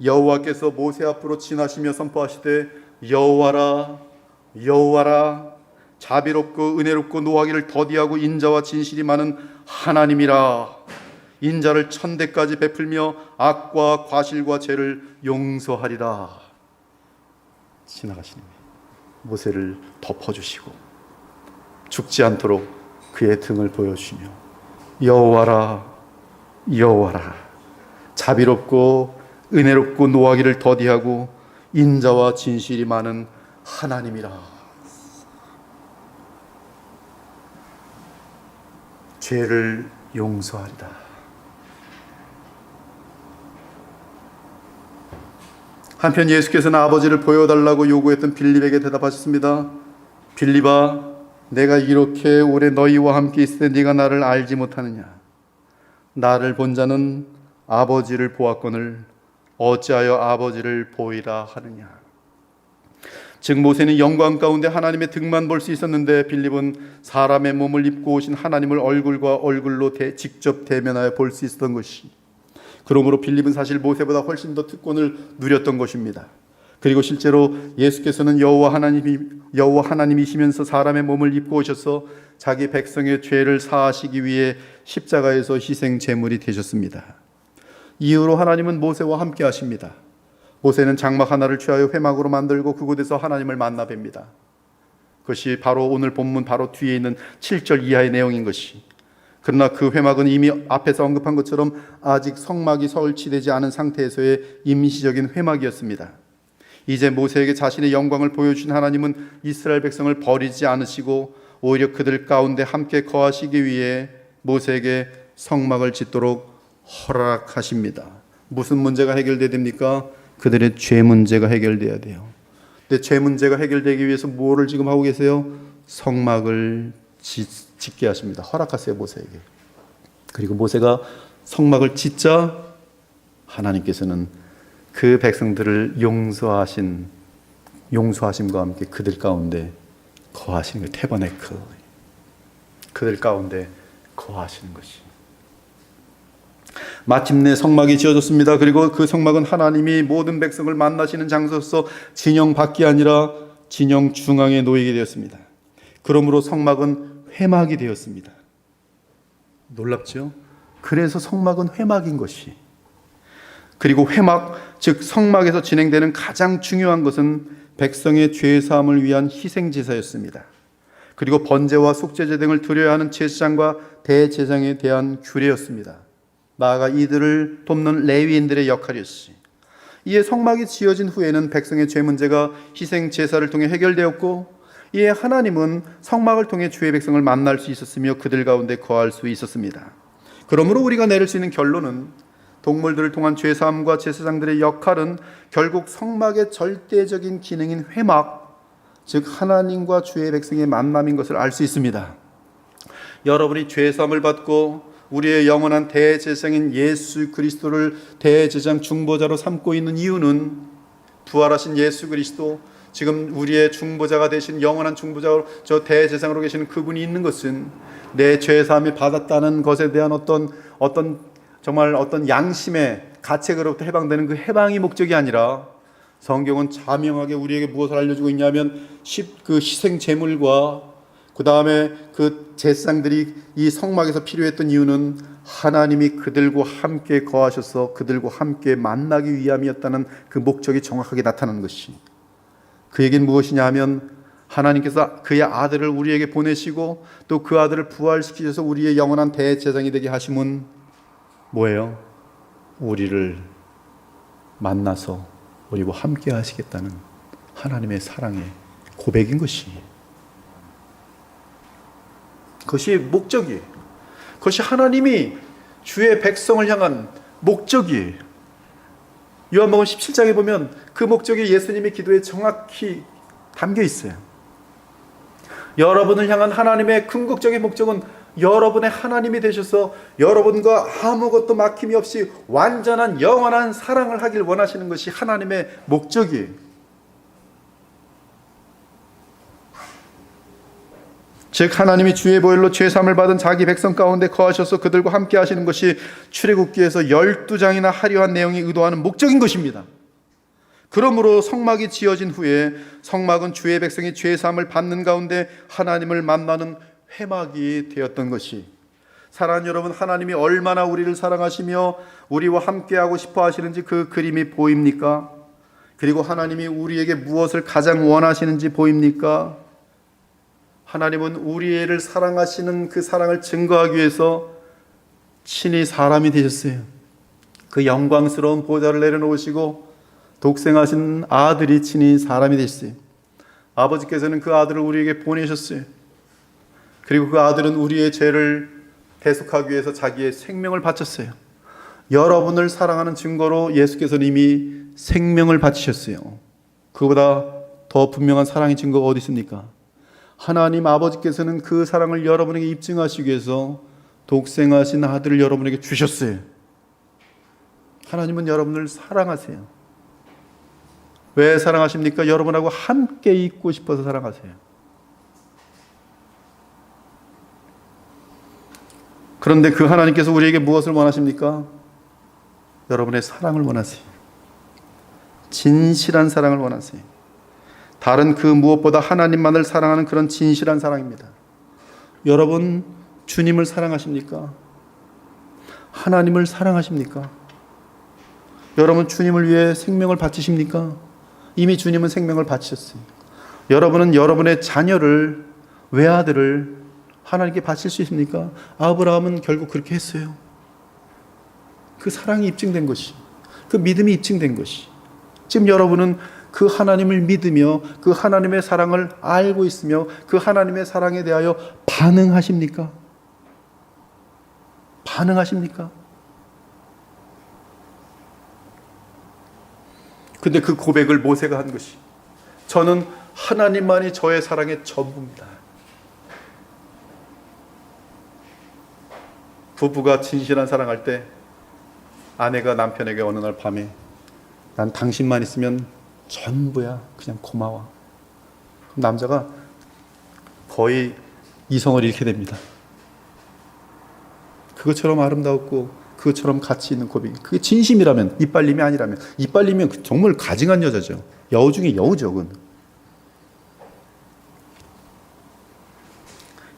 여호와께서 모세 앞으로 지나시며 선포하시되 여호와라 여호와라 자비롭고 은혜롭고 노하기를 더디하고 인자와 진실이 많은 하나님이라. 인자를 천대까지 베풀며 악과 과실과 죄를 용서하리라. 지나가시니 모세를 덮어주시고 죽지 않도록 그의 등을 보여주시며 여호와라 여호와라 자비롭고 은혜롭고 노하기를 더디하고 인자와 진실이 많은 하나님이라. 죄를 용서하리라. 한편 예수께서는 아버지를 보여달라고 요구했던 빌립에게 대답하셨습니다. 빌립아, 내가 이렇게 오래 너희와 함께 있을 때 네가 나를 알지 못하느냐? 나를 본 자는 아버지를 보았거늘 어찌하여 아버지를 보이라 하느냐. 즉 모세는 영광 가운데 하나님의 등만 볼 수 있었는데 빌립은 사람의 몸을 입고 오신 하나님을 얼굴과 얼굴로 직접 대면하여 볼 수 있었던 것이, 그러므로 빌립은 사실 모세보다 훨씬 더 특권을 누렸던 것입니다. 그리고 실제로 예수께서는 여호와 하나님이시면서 사람의 몸을 입고 오셔서 자기 백성의 죄를 사하시기 위해 십자가에서 희생 제물이 되셨습니다. 이후로 하나님은 모세와 함께 하십니다. 모세는 장막 하나를 취하여 회막으로 만들고 그곳에서 하나님을 만나 뵙니다. 그것이 바로 오늘 본문 바로 뒤에 있는 7절 이하의 내용인 것이, 그러나 그 회막은 이미 앞에서 언급한 것처럼 아직 성막이 설치되지 않은 상태에서의 임시적인 회막이었습니다. 이제 모세에게 자신의 영광을 보여주신 하나님은 이스라엘 백성을 버리지 않으시고 오히려 그들 가운데 함께 거하시기 위해 모세에게 성막을 짓도록 허락하십니다. 무슨 문제가 해결돼야 됩니까? 그들의 죄 문제가 해결돼야 돼요. 근데 죄 문제가 해결되기 위해서 뭐를 지금 하고 계세요? 성막을 짓게 하십니다. 허락하세요, 모세에게. 그리고 모세가 성막을 짓자 하나님께서는 그 백성들을 용서하심과 함께 그들 가운데 거하시는 거예요. 태버네클. 그들 가운데 거하시는 것이. 마침내 성막이 지어졌습니다. 그리고 그 성막은 하나님이 모든 백성을 만나시는 장소로서 진영 밖이 아니라 진영 중앙에 놓이게 되었습니다. 그러므로 성막은 회막이 되었습니다. 놀랍죠? 그래서 성막은 회막인 것이. 그리고 회막, 즉 성막에서 진행되는 가장 중요한 것은 백성의 죄 사함을 위한 희생 제사였습니다. 그리고 번제와 속죄제 등을 드려야 하는 제사장과 대제사장에 대한 규례였습니다. 나아가 이들을 돕는 레위인들의 역할이었지. 이에 성막이 지어진 후에는 백성의 죄 문제가 희생 제사를 통해 해결되었고, 이에 하나님은 성막을 통해 주의 백성을 만날 수 있었으며 그들 가운데 거할 수 있었습니다. 그러므로 우리가 내릴 수 있는 결론은 동물들을 통한 죄 사함과 제사장들의 역할은 결국 성막의 절대적인 기능인 회막, 즉 하나님과 주의 백성의 만남인 것을 알 수 있습니다. 여러분이 죄 사함을 받고 우리의 영원한 대제사장인 예수 그리스도를 대제사장 중보자로 삼고 있는 이유는 부활하신 예수 그리스도, 지금 우리의 중보자가 되신 영원한 중보자로 저 대제사장으로 계시는 그분이 있는 것은 내 죄 사함을 받았다는 것에 대한 어떤 양심의 가책으로부터 해방되는 그 해방이 목적이 아니라, 성경은 자명하게 우리에게 무엇을 알려주고 있냐면 그 희생 제물과 그 다음에 그 제사장들이 이 성막에서 필요했던 이유는 하나님이 그들과 함께 거하셔서 그들과 함께 만나기 위함이었다는 그 목적이 정확하게 나타나는 것이. 그 얘기는 무엇이냐 하면 하나님께서 그의 아들을 우리에게 보내시고 또 그 아들을 부활시키셔서 우리의 영원한 대제사장이 되게 하심은 뭐예요? 우리를 만나서 우리와 함께 하시겠다는 하나님의 사랑의 고백인 것이. 그것이 목적이에요. 그것이 하나님이 주의 백성을 향한 목적이에요. 요한복음 17장에 보면 그 목적이 예수님의 기도에 정확히 담겨 있어요. 여러분을 향한 하나님의 궁극적인 목적은 여러분의 하나님이 되셔서 여러분과 아무것도 막힘이 없이 완전한 영원한 사랑을 하길 원하시는 것이 하나님의 목적이에요. 즉 하나님이 주의 보혈로 죄사함을 받은 자기 백성 가운데 거하셔서 그들과 함께 하시는 것이 출애굽기에서 12장이나 하려 한 내용이 의도하는 목적인 것입니다. 그러므로 성막이 지어진 후에 성막은 주의 백성이 죄사함을 받는 가운데 하나님을 만나는 회막이 되었던 것이, 사랑하는 여러분, 하나님이 얼마나 우리를 사랑하시며 우리와 함께하고 싶어 하시는지 그 그림이 보입니까? 그리고 하나님이 우리에게 무엇을 가장 원하시는지 보입니까? 하나님은 우리를 사랑하시는 그 사랑을 증거하기 위해서 친히 사람이 되셨어요. 그 영광스러운 보좌를 내려놓으시고 독생하신 아들이 친히 사람이 되셨어요. 아버지께서는 그 아들을 우리에게 보내셨어요. 그리고 그 아들은 우리의 죄를 대속하기 위해서 자기의 생명을 바쳤어요. 여러분을 사랑하는 증거로 예수께서는 이미 생명을 바치셨어요. 그보다 더 분명한 사랑의 증거가 어디 있습니까? 하나님 아버지께서는 그 사랑을 여러분에게 입증하시기 위해서 독생하신 아들을 여러분에게 주셨어요. 하나님은 여러분을 사랑하세요. 왜 사랑하십니까? 여러분하고 함께 있고 싶어서 사랑하세요. 그런데 그 하나님께서 우리에게 무엇을 원하십니까? 여러분의 사랑을 원하세요. 진실한 사랑을 원하세요. 다른 그 무엇보다 하나님만을 사랑하는 그런 진실한 사랑입니다. 여러분, 주님을 사랑하십니까? 하나님을 사랑하십니까? 여러분, 주님을 위해 생명을 바치십니까? 이미 주님은 생명을 바치셨어요. 여러분은 여러분의 자녀를, 외아들을 하나님께 바칠 수 있습니까? 아브라함은 결국 그렇게 했어요. 그 사랑이 입증된 것이, 그 믿음이 입증된 것이. 지금 여러분은 그 하나님을 믿으며 그 하나님의 사랑을 알고 있으며 그 하나님의 사랑에 대하여 반응하십니까? 반응하십니까? 근데 그 고백을 모세가 한 것이, 저는 하나님만이 저의 사랑의 전부입니다. 부부가 진실한 사랑할 때 아내가 남편에게 어느 날 밤에 난 당신만 있으면 전부야, 그냥 고마워. 남자가 거의 이성을 잃게 됩니다. 그것처럼 아름다웠고 그것처럼 가치 있는 고백, 그게 진심이라면, 이빨림이 아니라면, 이빨리면 정말 가증한 여자죠. 여우 중에 여우죠. 그건.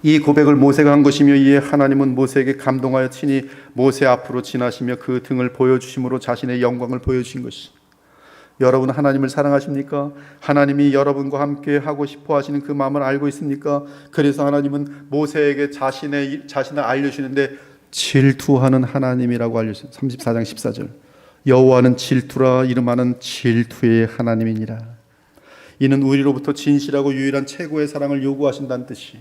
이 고백을 모세가 한 것이며 이에 하나님은 모세에게 감동하여 친히 모세 앞으로 지나시며 그 등을 보여주심으로 자신의 영광을 보여주신 것이. 여러분, 하나님을 사랑하십니까? 하나님이 여러분과 함께 하고 싶어 하시는 그 마음을 알고 있습니까? 그래서 하나님은 모세에게 자신을 알려주시는데 질투하는 하나님이라고 알려주셨어요. 34장 14절. 여호와는 질투라 이름하는 질투의 하나님이니라. 이는 우리로부터 진실하고 유일한 최고의 사랑을 요구하신다는 뜻이.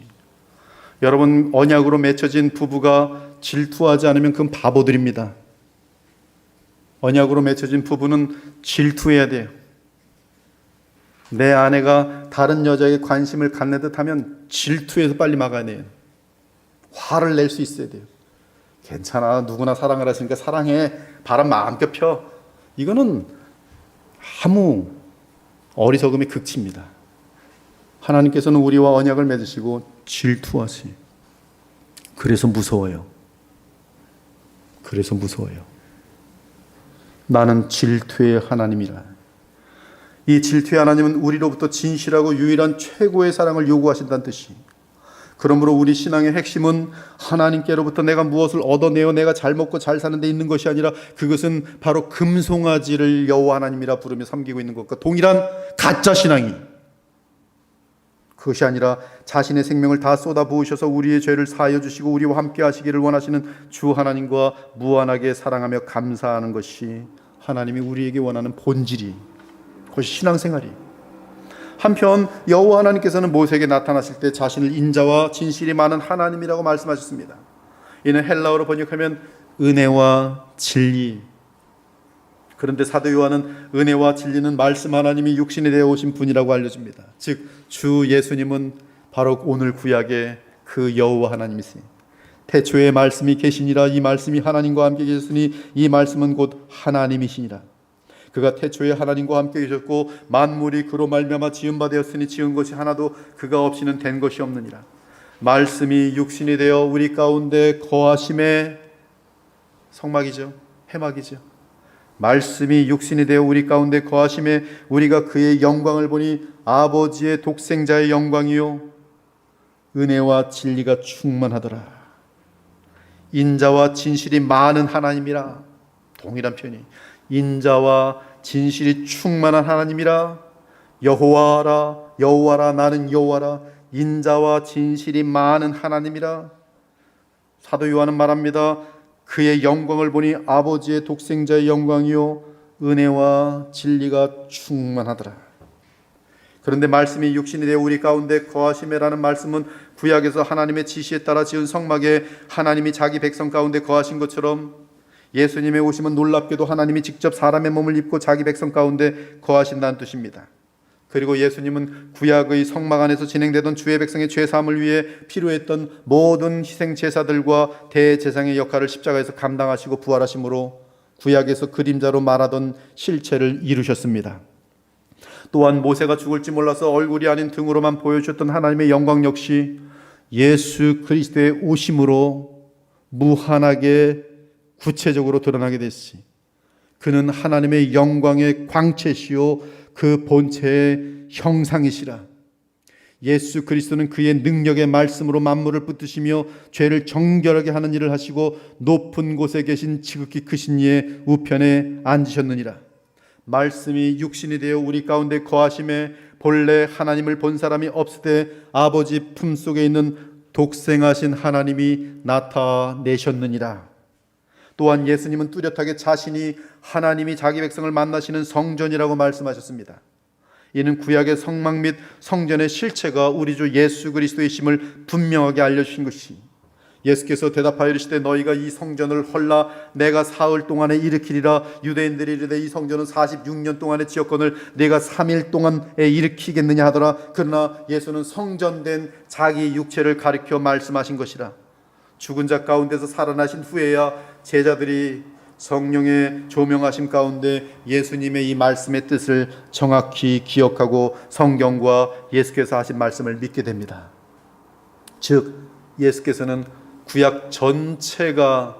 여러분, 언약으로 맺혀진 부부가 질투하지 않으면 그건 바보들입니다. 언약으로 맺혀진 부부는 질투해야 돼요. 내 아내가 다른 여자에게 관심을 갖는 듯하면 질투해서 빨리 막아야 돼요. 화를 낼 수 있어야 돼요. 괜찮아, 누구나 사랑을 하시니까 사랑해, 바람 마음껏 펴. 이거는 아무 어리석음의 극치입니다. 하나님께서는 우리와 언약을 맺으시고 질투하세요. 그래서 무서워요. 그래서 무서워요. 나는 질투의 하나님이라. 이 질투의 하나님은 우리로부터 진실하고 유일한 최고의 사랑을 요구하신다는 뜻이. 그러므로 우리 신앙의 핵심은 하나님께로부터 내가 무엇을 얻어내어 내가 잘 먹고 잘 사는 데 있는 것이 아니라 그것은 바로 금송아지를 여호와 하나님이라 부르며 섬기고 있는 것과 동일한 가짜 신앙이, 그것이 아니라 자신의 생명을 다 쏟아부으셔서 우리의 죄를 사하여 주시고 우리와 함께 하시기를 원하시는 주 하나님과 무한하게 사랑하며 감사하는 것이 하나님이 우리에게 원하는 본질이, 그것이 신앙생활이. 한편 여호와 하나님께서는 모세에게 나타나실 때 자신을 인자와 진실이 많은 하나님이라고 말씀하셨습니다. 이는 헬라어로 번역하면 은혜와 진리. 그런데 사도 요한은 은혜와 진리는 말씀 하나님이 육신이 되어 오신 분이라고 알려줍니다. 즉 주 예수님은 바로 오늘 구약의 그 여호와 하나님이세요. 태초에 말씀이 계시니라. 이 말씀이 하나님과 함께 계셨으니 이 말씀은 곧 하나님이시니라. 그가 태초에 하나님과 함께 계셨고 만물이 그로 말미암아 지은 바 되었으니 지은 것이 하나도 그가 없이는 된 것이 없느니라. 말씀이 육신이 되어 우리 가운데 거하심에, 성막이죠, 해막이죠. 말씀이 육신이 되어 우리 가운데 거하심에 우리가 그의 영광을 보니 아버지의 독생자의 영광이요 은혜와 진리가 충만하더라. 인자와 진실이 많은 하나님이라. 동일한 표현이, 인자와 진실이 충만한 하나님이라. 여호와라, 여호와라, 나는 여호와라. 인자와 진실이 많은 하나님이라. 사도 요한은 말합니다. 그의 영광을 보니 아버지의 독생자의 영광이요 은혜와 진리가 충만하더라. 그런데 말씀이 육신이 되어 우리 가운데 거하심이라는 말씀은 구약에서 하나님의 지시에 따라 지은 성막에 하나님이 자기 백성 가운데 거하신 것처럼 예수님의 오심은 놀랍게도 하나님이 직접 사람의 몸을 입고 자기 백성 가운데 거하신다는 뜻입니다. 그리고 예수님은 구약의 성막 안에서 진행되던 주의 백성의 죄사함을 위해 필요했던 모든 희생 제사들과 대제사장의 역할을 십자가에서 감당하시고 부활하심으로 구약에서 그림자로 말하던 실체를 이루셨습니다. 또한 모세가 죽을지 몰라서 얼굴이 아닌 등으로만 보여주셨던 하나님의 영광 역시 예수 그리스도의 오심으로 무한하게 구체적으로 드러나게 됐으니 그는 하나님의 영광의 광채시요 그 본체의 형상이시라. 예수 그리스도는 그의 능력의 말씀으로 만물을 붙드시며 죄를 정결하게 하는 일을 하시고 높은 곳에 계신 지극히 크신 이의 우편에 앉으셨느니라. 말씀이 육신이 되어 우리 가운데 거하심에 본래 하나님을 본 사람이 없으되 아버지 품속에 있는 독생하신 하나님이 나타내셨느니라. 또한 예수님은 뚜렷하게 자신이 하나님이 자기 백성을 만나시는 성전이라고 말씀하셨습니다. 이는 구약의 성막 및 성전의 실체가 우리 주 예수 그리스도이심을 분명하게 알려주신 것이, 예수께서 대답하여 이르시되 너희가 이 성전을 헐라 내가 사흘 동안에 일으키리라. 유대인들이 이르되 이 성전은 46년 동안의 지역권을 내가 3일 동안에 일으키겠느냐 하더라. 그러나 예수는 성전된 자기 육체를 가리켜 말씀하신 것이라. 죽은 자 가운데서 살아나신 후에야 제자들이 성령의 조명하심 가운데 예수님의 이 말씀의 뜻을 정확히 기억하고 성경과 예수께서 하신 말씀을 믿게 됩니다. 즉 예수께서는 구약 전체가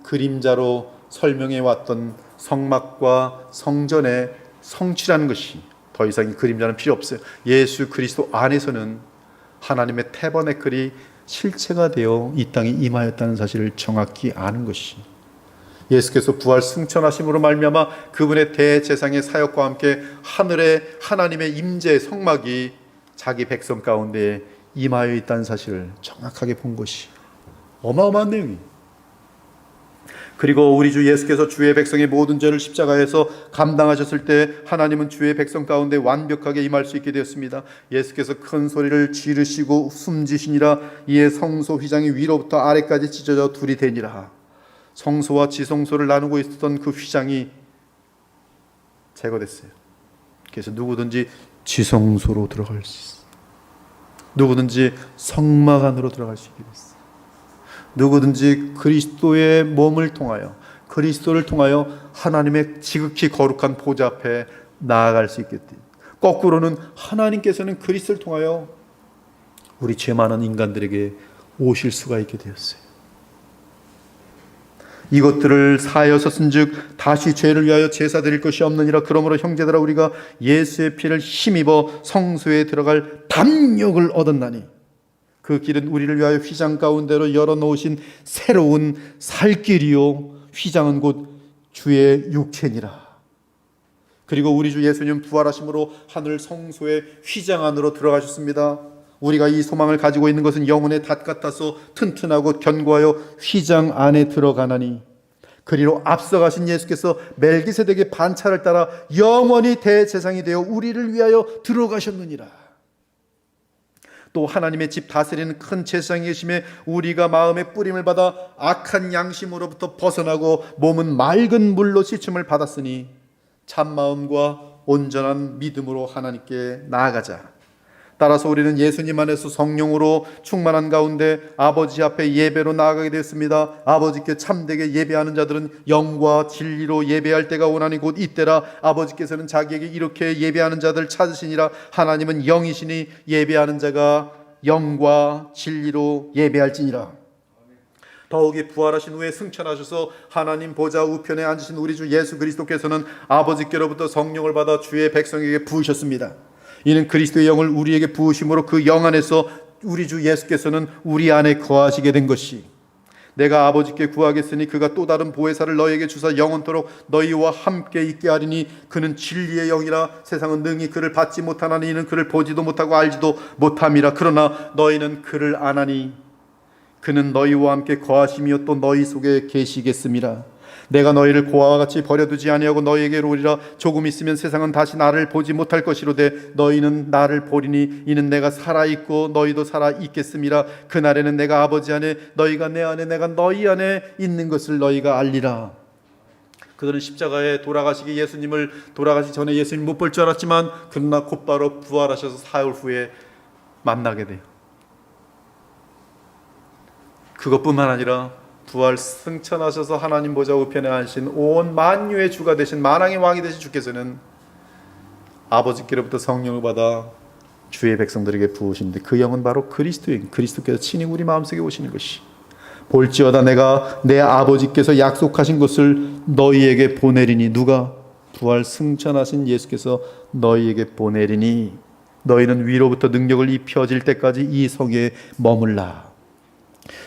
그림자로 설명해 왔던 성막과 성전의 성취라는 것이, 더 이상 이 그림자는 필요 없어요. 예수 그리스도 안에서는 하나님의 태버네클이 실체가 되어 이 땅에 임하였다는 사실을 정확히 아는 것이, 예수께서 부활 승천하심으로 말미암아 그분의 대제사장의 사역과 함께 하늘의 하나님의 임재 성막이 자기 백성 가운데 임하여 있다는 사실을 정확하게 본 것이 어마어마한 내용이. 그리고 우리 주 예수께서 주의 백성의 모든 죄를 십자가에서 감당하셨을 때 하나님은 주의 백성 가운데 완벽하게 임할 수 있게 되었습니다. 예수께서 큰 소리를 지르시고 숨지시니라. 이에 성소 휘장이 위로부터 아래까지 찢어져 둘이 되니라. 성소와 지성소를 나누고 있었던 그 휘장이 제거됐어요. 그래서 누구든지 지성소로 들어갈 수 있어요. 누구든지 성막 안으로 들어갈 수 있게 됐어요. 누구든지 그리스도의 몸을 통하여, 그리스도를 통하여 하나님의 지극히 거룩한 보좌 앞에 나아갈 수 있겠다. 거꾸로는 하나님께서는 그리스도를 통하여 우리 죄 많은 인간들에게 오실 수가 있게 되었어요. 이것들을 사하였었은즉 다시 죄를 위하여 제사 드릴 것이 없느니라. 그러므로 형제들아 우리가 예수의 피를 힘입어 성소에 들어갈 담력을 얻었나니 그 길은 우리를 위하여 휘장 가운데로 열어놓으신 새로운 살 길이요 휘장은 곧 주의 육체니라. 그리고 우리 주 예수님 부활하심으로 하늘 성소의 휘장 안으로 들어가셨습니다. 우리가 이 소망을 가지고 있는 것은 영혼의 닷 같아서 튼튼하고 견고하여 휘장 안에 들어가나니, 그리로 앞서가신 예수께서 멜기세덱의 반차를 따라 영원히 대제사장이 되어 우리를 위하여 들어가셨느니라. 또 하나님의 집 다스리는 큰 제사장이 계심에 우리가 마음의 뿌림을 받아 악한 양심으로부터 벗어나고 몸은 맑은 물로 씻음을 받았으니 참마음과 온전한 믿음으로 하나님께 나아가자. 따라서 우리는 예수님 안에서 성령으로 충만한 가운데 아버지 앞에 예배로 나아가게 되었습니다. 아버지께 참되게 예배하는 자들은 영과 진리로 예배할 때가 오나니 곧 이때라. 아버지께서는 자기에게 이렇게 예배하는 자들 찾으시니라. 하나님은 영이시니 예배하는 자가 영과 진리로 예배할지니라. 더욱이 부활하신 후에 승천하셔서 하나님 보좌 우편에 앉으신 우리 주 예수 그리스도께서는 아버지께로부터 성령을 받아 주의 백성에게 부으셨습니다. 이는 그리스도의 영을 우리에게 부으심으로 그 영 안에서 우리 주 예수께서는 우리 안에 거하시게 된 것이, 내가 아버지께 구하겠으니 그가 또 다른 보혜사를 너희에게 주사 영원토록 너희와 함께 있게 하리니 그는 진리의 영이라. 세상은 능히 그를 받지 못하나니 이는 그를 보지도 못하고 알지도 못함이라. 그러나 너희는 그를 아나니 그는 너희와 함께 거하시며 또 너희 속에 계시겠음이라. 내가 너희를 고아와 같이 버려두지 아니하고 너희에게로 오리라. 조금 있으면 세상은 다시 나를 보지 못할 것이로되 너희는 나를 보리니 이는 내가 살아있고 너희도 살아있겠음이라. 그날에는 내가 아버지 안에 너희가 내 안에 내가 너희 안에 있는 것을 너희가 알리라. 그들은 십자가에 돌아가시기 예수님을 돌아가시기 전에 예수님 못 볼 줄 알았지만 그러나 곧바로 부활하셔서 사흘 후에 만나게 돼요. 그것뿐만 아니라 부활 승천하셔서 하나님 보좌 우편에 앉으신 온 만유의 주가 되신 만왕의 왕이 되신 주께서는 아버지께로부터 성령을 받아 주의 백성들에게 부으시는데 그 영은 바로 그리스도인 그리스도께서 친히 우리 마음속에 오시는 것이 볼지어다 내가 내 아버지께서 약속하신 것을 너희에게 보내리니 누가 부활 승천하신 예수께서 너희에게 보내리니 너희는 위로부터 능력을 입혀질 때까지 이 성에 머물라.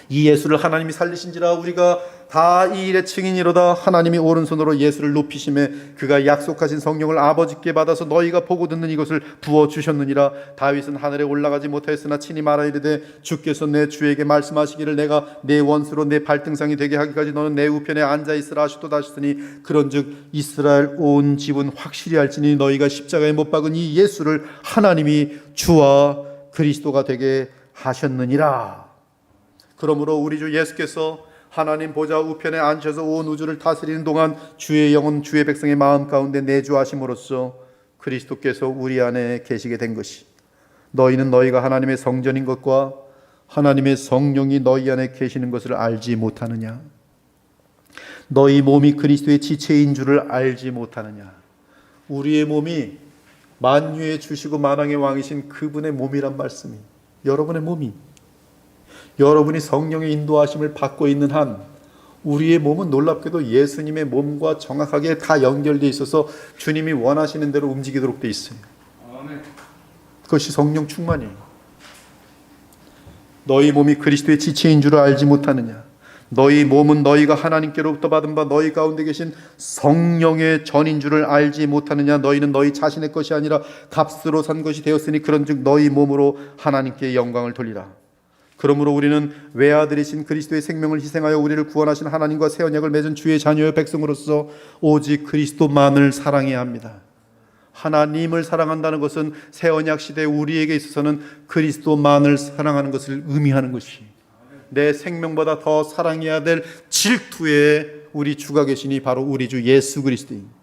이 예수를 하나님이 살리신지라 우리가 다 이 일의 증인이로다. 하나님이 오른손으로 예수를 높이심에 그가 약속하신 성령을 아버지께 받아서 너희가 보고 듣는 이것을 부어주셨느니라. 다윗은 하늘에 올라가지 못하였으나 친히 말하이르되 주께서 내 주에게 말씀하시기를 내가 내 원수로 내 발등상이 되게 하기까지 너는 내 우편에 앉아있으라 하셨도다 하셨으니 그런즉 이스라엘 온 집은 확실히 알지니 너희가 십자가에 못 박은 이 예수를 하나님이 주와 그리스도가 되게 하셨느니라. 그러므로 우리 주 예수께서 하나님 보좌 우편에 앉으셔서 온 우주를 다스리는 동안 주의 영혼 주의 백성의 마음 가운데 내주하심으로써 그리스도께서 우리 안에 계시게 된 것이 너희는 너희가 하나님의 성전인 것과 하나님의 성령이 너희 안에 계시는 것을 알지 못하느냐? 너희 몸이 그리스도의 지체인 줄을 알지 못하느냐? 우리의 몸이 만유의 주시고 만왕의 왕이신 그분의 몸이란 말씀이 여러분의 몸이 여러분이 성령의 인도하심을 받고 있는 한 우리의 몸은 놀랍게도 예수님의 몸과 정확하게 다 연결되어 있어서 주님이 원하시는 대로 움직이도록 되어 있어요. 그것이 성령 충만이에요. 너희 몸이 그리스도의 지체인 줄을 알지 못하느냐? 너희 몸은 너희가 하나님께로부터 받은 바 너희 가운데 계신 성령의 전인 줄을 알지 못하느냐? 너희는 너희 자신의 것이 아니라 값으로 산 것이 되었으니 그런즉 너희 몸으로 하나님께 영광을 돌리라. 그러므로 우리는 외아들이신 그리스도의 생명을 희생하여 우리를 구원하신 하나님과 새 언약을 맺은 주의 자녀의 백성으로서 오직 그리스도만을 사랑해야 합니다. 하나님을 사랑한다는 것은 새 언약 시대 우리에게 있어서는 그리스도만을 사랑하는 것을 의미하는 것이 내 생명보다 더 사랑해야 될 질투에 우리 주가 계시니 바로 우리 주 예수 그리스도입니다.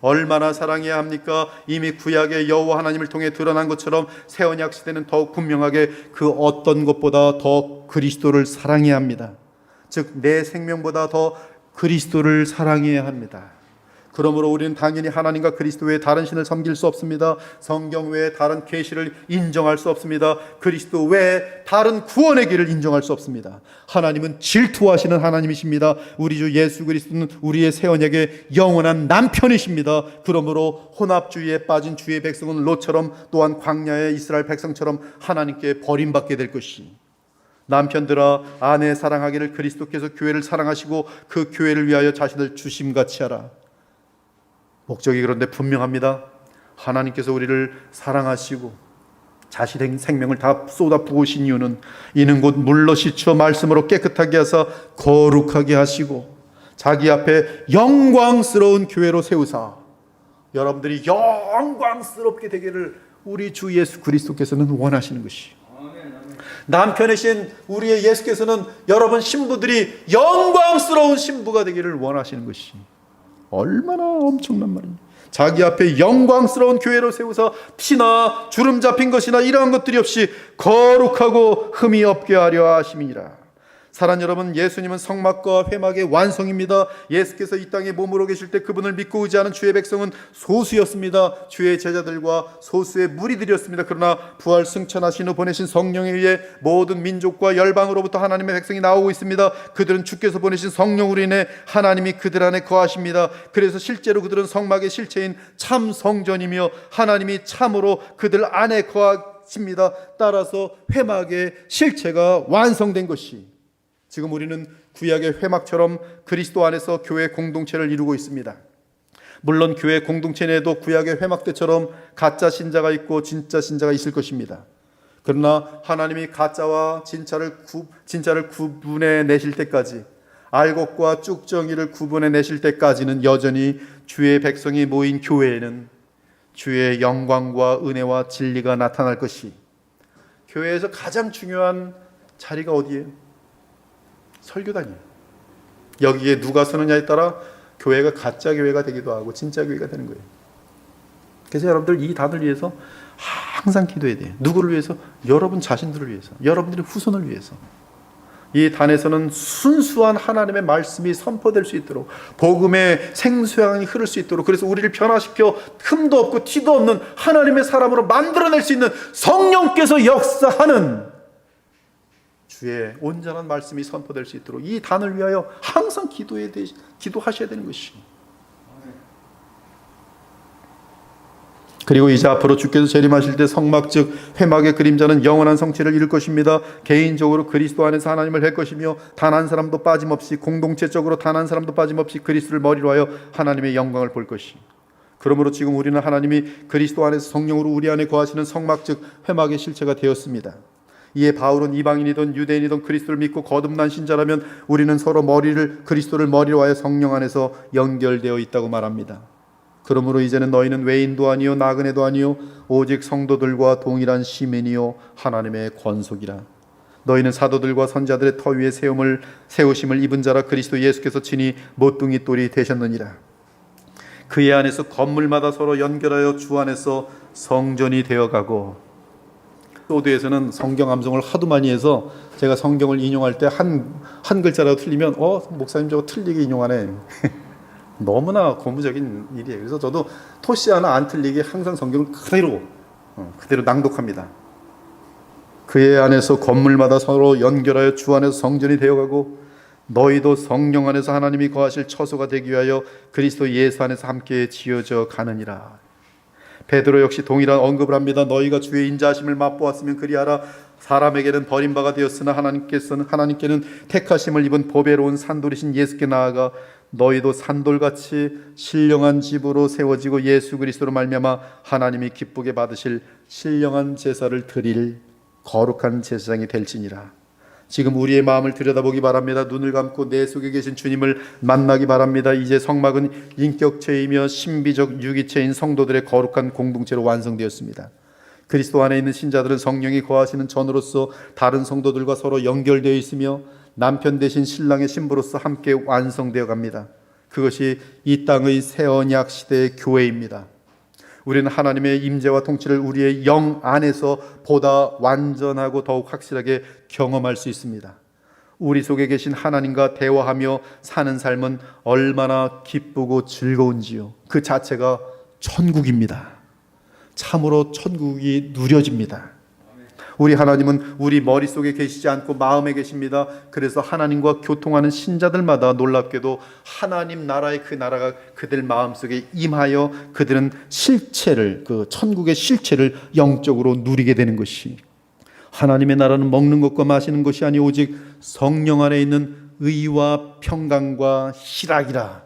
얼마나 사랑해야 합니까? 이미 구약의 여호와 하나님을 통해 드러난 것처럼 새 언약 시대는 더욱 분명하게 그 어떤 것보다 더 그리스도를 사랑해야 합니다. 즉 내 생명보다 더 그리스도를 사랑해야 합니다. 그러므로 우리는 당연히 하나님과 그리스도 외에 다른 신을 섬길 수 없습니다. 성경 외에 다른 계시를 인정할 수 없습니다. 그리스도 외에 다른 구원의 길을 인정할 수 없습니다. 하나님은 질투하시는 하나님이십니다. 우리 주 예수 그리스도는 우리의 새 언약의 영원한 남편이십니다. 그러므로 혼합주의에 빠진 주의 백성은 롯처럼 또한 광야의 이스라엘 백성처럼 하나님께 버림받게 될 것이 남편들아 아내 사랑하기를 그리스도께서 교회를 사랑하시고 그 교회를 위하여 자신을 주심같이 하라. 목적이 그런데 분명합니다. 하나님께서 우리를 사랑하시고 자신의 생명을 다 쏟아 부으신 이유는 이는 곧 물로 씻어 말씀으로 깨끗하게 하사 거룩하게 하시고 자기 앞에 영광스러운 교회로 세우사 여러분들이 영광스럽게 되기를 우리 주 예수 그리스도께서는 원하시는 것이 남편이신 우리의 예수께서는 여러분 신부들이 영광스러운 신부가 되기를 원하시는 것이 얼마나 엄청난 말입니다. 자기 앞에 영광스러운 교회로 세우사 피나 주름 잡힌 것이나 이러한 것들이 없이 거룩하고 흠이 없게 하려 하심이니라. 사랑하는 여러분, 예수님은 성막과 회막의 완성입니다. 예수께서 이 땅에 몸으로 계실 때 그분을 믿고 의지하는 주의 백성은 소수였습니다. 주의 제자들과 소수의 무리들이었습니다. 그러나 부활 승천하신 후 보내신 성령에 의해 모든 민족과 열방으로부터 하나님의 백성이 나오고 있습니다. 그들은 주께서 보내신 성령으로 인해 하나님이 그들 안에 거하십니다. 그래서 실제로 그들은 성막의 실체인 참 성전이며 하나님이 참으로 그들 안에 거하십니다. 따라서 회막의 실체가 완성된 것이 지금 우리는 구약의 회막처럼 그리스도 안에서 교회 공동체를 이루고 있습니다. 물론 교회 공동체 내에도 구약의 회막 때처럼 가짜 신자가 있고 진짜 신자가 있을 것입니다. 그러나 하나님이 가짜와 진짜를 구분해 내실 때까지 알곡과 쭉정이를 구분해 내실 때까지는 여전히 주의 백성이 모인 교회에는 주의 영광과 은혜와 진리가 나타날 것이 교회에서 가장 중요한 자리가 어디예요? 설교단이에요. 여기에 누가 서느냐에 따라 교회가 가짜 교회가 되기도 하고 진짜 교회가 되는 거예요. 그래서 여러분들 이 단을 위해서 항상 기도해야 돼요. 누구를 위해서? 여러분 자신들을 위해서, 여러분들의 후손을 위해서. 이 단에서는 순수한 하나님의 말씀이 선포될 수 있도록, 복음의 생수양이 흐를 수 있도록, 그래서 우리를 변화시켜 흠도 없고 티도 없는 하나님의 사람으로 만들어낼 수 있는 성령께서 역사하는 주의 온전한 말씀이 선포될 수 있도록 이 단을 위하여 항상 기도하셔야 되는 것이. 그리고 이제 앞으로 주께서 재림하실 때 성막 즉 회막의 그림자는 영원한 성취를 이룰 것입니다. 개인적으로 그리스도 안에서 하나님을 할 것이며 단 한 사람도 빠짐없이, 공동체적으로 단 한 사람도 빠짐없이 그리스도를 머리로 하여 하나님의 영광을 볼 것이. 그러므로 지금 우리는 하나님이 그리스도 안에서 성령으로 우리 안에 거하시는 성막 즉 회막의 실체가 되었습니다. 이에 바울은 이방인이든 유대인이든 그리스도를 믿고 거듭난 신자라면 우리는 서로 그리스도를 머리로 하여 성령 안에서 연결되어 있다고 말합니다. 그러므로 이제는 너희는 외인도 아니요 나그네도 아니요 오직 성도들과 동일한 시민이요 하나님의 권속이라. 너희는 사도들과 선자들의 터 위에 세우심을 입은 자라. 그리스도 예수께서 친히 모퉁이 돌이 되셨느니라. 그의 안에서 건물마다 서로 연결하여 주 안에서 성전이 되어가고. 소드에서는 성경 암송을 하도 많이 해서 제가 성경을 인용할 때 한 글자라도 틀리면 목사님 저거 틀리게 인용하네. 너무나 고무적인 일이에요. 그래서 저도 토시 하나 안 틀리게 항상 성경을 그대로 낭독합니다. 그의 안에서 건물마다 서로 연결하여 주 안에서 성전이 되어가고 너희도 성령 안에서 하나님이 거하실 처소가 되기 위하여 그리스도 예수 안에서 함께 지어져 가느니라. 베드로 역시 동일한 언급을 합니다. 너희가 주의 인자하심을 맛보았으면 그리하라. 사람에게는 버림바가 되었으나 하나님께는 택하심을 입은 보배로운 산돌이신 예수께 나아가 너희도 산돌같이 신령한 집으로 세워지고 예수 그리스도로 말미암아 하나님이 기쁘게 받으실 신령한 제사를 드릴 거룩한 제사장이 될지니라. 지금 우리의 마음을 들여다보기 바랍니다. 눈을 감고 내 속에 계신 주님을 만나기 바랍니다. 이제 성막은 인격체이며 신비적 유기체인 성도들의 거룩한 공동체로 완성되었습니다. 그리스도 안에 있는 신자들은 성령이 거하시는 전으로서 다른 성도들과 서로 연결되어 있으며 남편 대신 신랑의 신부로서 함께 완성되어 갑니다. 그것이 이 땅의 새 언약 시대의 교회입니다. 우리는 하나님의 임재와 통치를 우리의 영 안에서 보다 완전하고 더욱 확실하게 경험할 수 있습니다. 우리 속에 계신 하나님과 대화하며 사는 삶은 얼마나 기쁘고 즐거운지요. 그 자체가 천국입니다. 참으로 천국이 누려집니다. 우리 하나님은 우리 머릿속에 계시지 않고 마음에 계십니다. 그래서 하나님과 교통하는 신자들마다 놀랍게도 하나님 나라의 그 나라가 그들 마음속에 임하여 그들은 실체를, 그 천국의 실체를 영적으로 누리게 되는 것이, 하나님의 나라는 먹는 것과 마시는 것이 아니 오직 성령 안에 있는 의와 평강과 희락이라.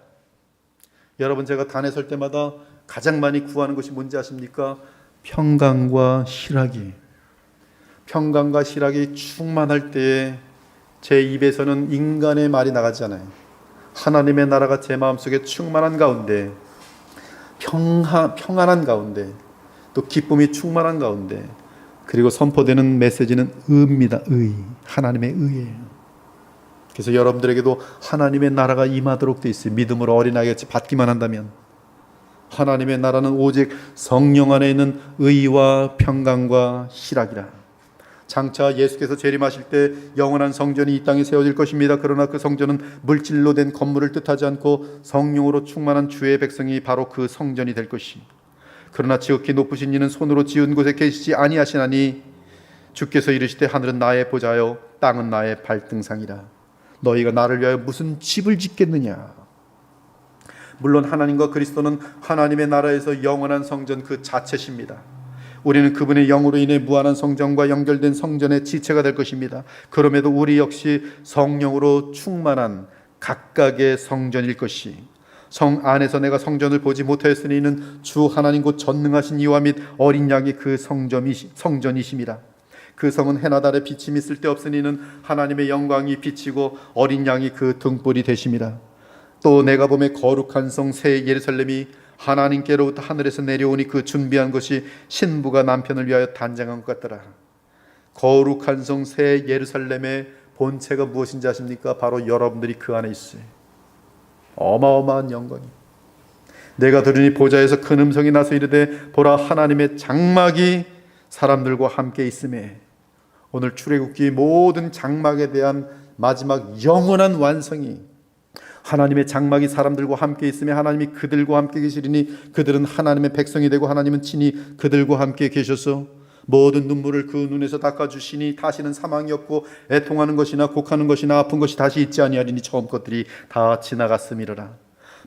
여러분, 제가 단에 설 때마다 가장 많이 구하는 것이 뭔지 아십니까? 평강과 희락이. 평강과 희락이 충만할 때에 제 입에서는 인간의 말이 나가지 않아요. 하나님의 나라가 제 마음속에 충만한 가운데, 평안한 가운데, 또 기쁨이 충만한 가운데, 그리고 선포되는 메시지는 의입니다. 의. 하나님의 의예요. 그래서 여러분들에게도 하나님의 나라가 임하도록 되어 있어요. 믿음으로 어린아이같이 받기만 한다면. 하나님의 나라는 오직 성령 안에 있는 의와 평강과 희락이라. 장차 예수께서 재림하실 때 영원한 성전이 이 땅에 세워질 것입니다. 그러나 그 성전은 물질로 된 건물을 뜻하지 않고 성령으로 충만한 주의 백성이 바로 그 성전이 될 것이. 그러나 지극히 높으신 이는 손으로 지은 곳에 계시지 아니하시나니 주께서 이르시되 하늘은 나의 보좌요 땅은 나의 발등상이라. 너희가 나를 위하여 무슨 집을 짓겠느냐. 물론 하나님과 그리스도는 하나님의 나라에서 영원한 성전 그 자체십니다. 우리는 그분의 영으로 인해 무한한 성전과 연결된 성전의 지체가 될 것입니다. 그럼에도 우리 역시 성령으로 충만한 각각의 성전일 것이, 성 안에서 내가 성전을 보지 못하였으니 이는 주 하나님 곧 전능하신 이와 및 어린 양이 그 성전이심이라. 그 성은 해나 달에 비침이 쓸데없으니 이는 하나님의 영광이 비치고 어린 양이 그 등불이 되심이라. 또 내가 보매 거룩한 성 새 예루살렘이 하나님께로부터 하늘에서 내려오니 그 준비한 것이 신부가 남편을 위하여 단장한 것 같더라. 거룩한 성 새 예루살렘의 본체가 무엇인지 아십니까? 바로 여러분들이 그 안에 있어요. 어마어마한 영광이. 내가 들으니 보좌에서 큰 음성이 나서 이르되 보라 하나님의 장막이 사람들과 함께 있음에. 오늘 출애굽기 모든 장막에 대한 마지막 영원한 완성이 하나님의 장막이 사람들과 함께 있으며 하나님이 그들과 함께 계시리니 그들은 하나님의 백성이 되고 하나님은 친히 그들과 함께 계셔서 모든 눈물을 그 눈에서 닦아주시니 다시는 사망이 없고 애통하는 것이나 곡하는 것이나 아픈 것이 다시 있지 아니하리니 처음 것들이 다 지나갔음이로라.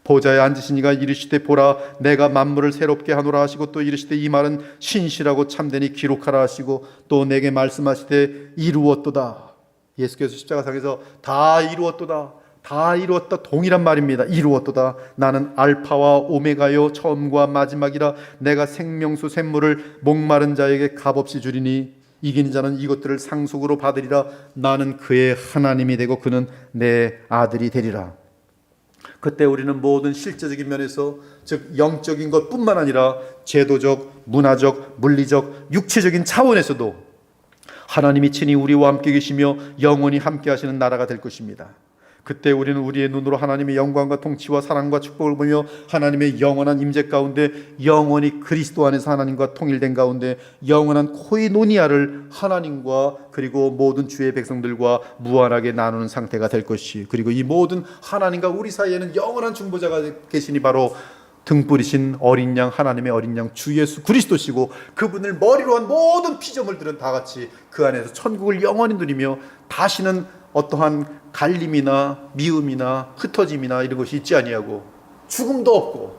보좌에 앉으신 이가 이르시되 보라 내가 만물을 새롭게 하노라 하시고 또 이르시되 이 말은 신실하고 참되니 기록하라 하시고 또 내게 말씀하시되 이루었도다. 예수께서 십자가상에서 다 이루었도다. 다 이루었다 동일한 말입니다. 이루었도다. 나는 알파와 오메가요 처음과 마지막이라. 내가 생명수 샘물을 목마른 자에게 값없이 주리니 이기는 자는 이것들을 상속으로 받으리라. 나는 그의 하나님이 되고 그는 내 아들이 되리라. 그때 우리는 모든 실제적인 면에서 즉 영적인 것뿐만 아니라 제도적, 문화적, 물리적, 육체적인 차원에서도 하나님이 친히 우리와 함께 계시며 영원히 함께 하시는 나라가 될 것입니다. 그때 우리는 우리의 눈으로 하나님의 영광과 통치와 사랑과 축복을 보며 하나님의 영원한 임재 가운데 영원히 그리스도 안에서 하나님과 통일된 가운데 영원한 코이노니아를 하나님과 그리고 모든 주의 백성들과 무한하게 나누는 상태가 될 것이, 그리고 이 모든 하나님과 우리 사이에는 영원한 중보자가 계시니 바로 등불이신 어린 양, 하나님의 어린 양 주 예수 그리스도시고 그분을 머리로 한 모든 피조물들은 다 같이 그 안에서 천국을 영원히 누리며 다시는 어떠한 갈림이나 미움이나 흩어짐이나 이런 것이 있지 아니하고 죽음도 없고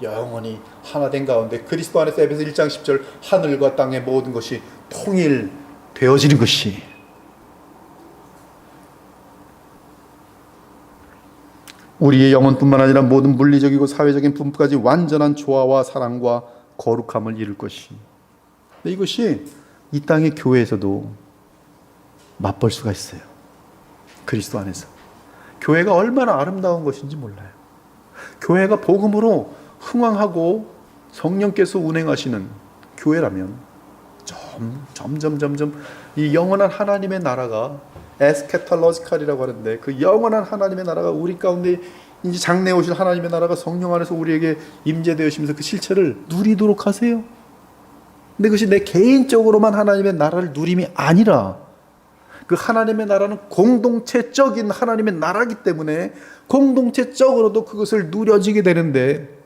영원히 하나 된 가운데 그리스도 안에서 에베소 1장 10절 하늘과 땅의 모든 것이 통일되어지는 것이 우리의 영혼뿐만 아니라 모든 물리적이고 사회적인 분까지 완전한 조화와 사랑과 거룩함을 이룰 것이. 이것이 이 땅의 교회에서도 맛볼 수가 있어요. 그리스도 안에서 교회가 얼마나 아름다운 것인지 몰라요. 교회가 복음으로 흥왕하고 성령께서 운행하시는 교회라면 점점 이 영원한 하나님의 나라가 에스케탈로지칼이라고 하는데 그 영원한 하나님의 나라가 우리 가운데 이제 장래에 오실 하나님의 나라가 성령 안에서 우리에게 임재되어지면서 그 실체를 누리도록 하세요. 근데 그것이 내 개인적으로만 하나님의 나라를 누림이 아니라 그 하나님의 나라는 공동체적인 하나님의 나라이기 때문에 공동체적으로도 그것을 누려지게 되는데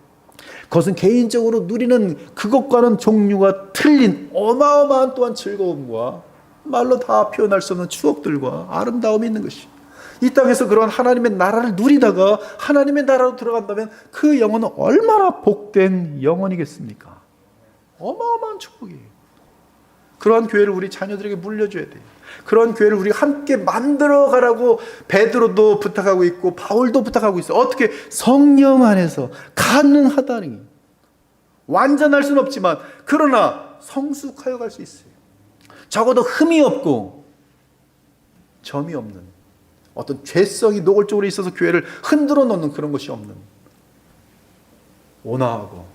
그것은 개인적으로 누리는 그것과는 종류가 틀린 어마어마한 또한 즐거움과 말로 다 표현할 수 없는 추억들과 아름다움이 있는 것이, 이 땅에서 그런 하나님의 나라를 누리다가 하나님의 나라로 들어간다면 그 영혼은 얼마나 복된 영혼이겠습니까? 어마어마한 축복이에요. 그러한 교회를 우리 자녀들에게 물려줘야 돼요. 그런 교회를 우리가 함께 만들어가라고 베드로도 부탁하고 있고 바울도 부탁하고 있어요. 어떻게? 성령 안에서 가능하다니. 완전할 수는 없지만 그러나 성숙하여 갈 수 있어요. 적어도 흠이 없고 점이 없는, 어떤 죄성이 노골적으로 있어서 교회를 흔들어 놓는 그런 것이 없는 온화하고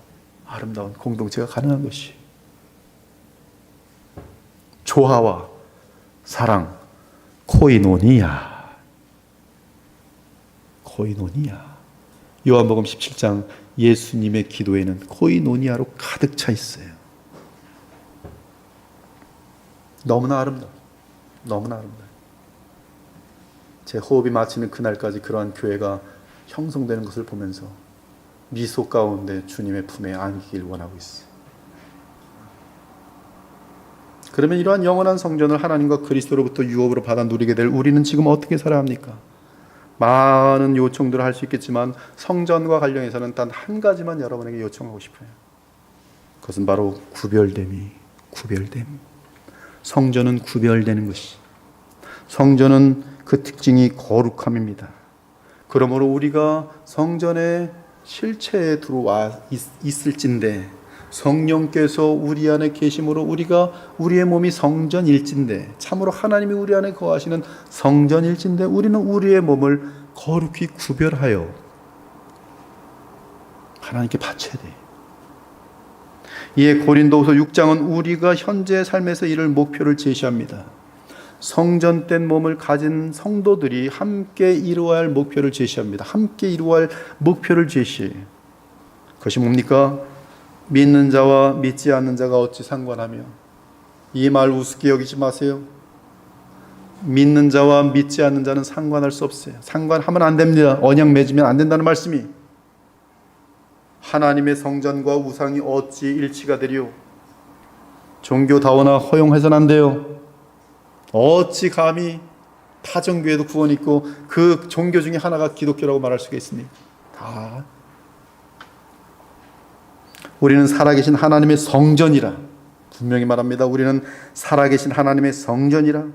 아름다운 공동체가 가능한 것이 조화와 사랑, 코이노니아. 요한복음 17장 예수님의 기도에는 코이노니아로 가득 차 있어요. 너무나 아름다워요. 제 호흡이 마치는 그날까지 그러한 교회가 형성되는 것을 보면서 미소 가운데 주님의 품에 안기길 원하고 있어요. 그러면 이러한 영원한 성전을 하나님과 그리스도로부터 유업으로 받아 누리게 될 우리는 지금 어떻게 살아야 합니까? 많은 요청들을 할 수 있겠지만 성전과 관련해서는 단 한 가지만 여러분에게 요청하고 싶어요. 그것은 바로 구별됨. 성전은 구별되는 것이, 성전은 그 특징이 거룩함입니다. 그러므로 우리가 성전의 실체에 들어와 있을진데 성령께서 우리 안에 계심으로 우리가 우리의 몸이 성전일진데, 참으로 하나님이 우리 안에 거하시는 성전일진데 우리는 우리의 몸을 거룩히 구별하여 하나님께 바쳐야 돼. 이에 고린도후서 6장은 우리가 현재 삶에서 이를 목표를 제시합니다. 성전된 몸을 가진 성도들이 함께 이루어야 할 목표를 제시합니다. 함께 이루어야 할 목표를 제시해요. 그것이 뭡니까? 믿는 자와 믿지 않는 자가 어찌 상관하며. 이 말 우습게 여기지 마세요. 믿는 자와 믿지 않는 자는 상관할 수 없어요. 상관하면 안 됩니다. 언약 맺으면 안 된다는 말씀이. 하나님의 성전과 우상이 어찌 일치가 되리요? 종교다워나 허용해서는 안 돼요. 어찌 감히 타 종교에도 구원이 있고 그 종교 중에 하나가 기독교라고 말할 수가 있습니까? 다. 우리는 살아계신 하나님의 성전이라. 분명히 말합니다. 우리는 살아계신 하나님의 성전이라.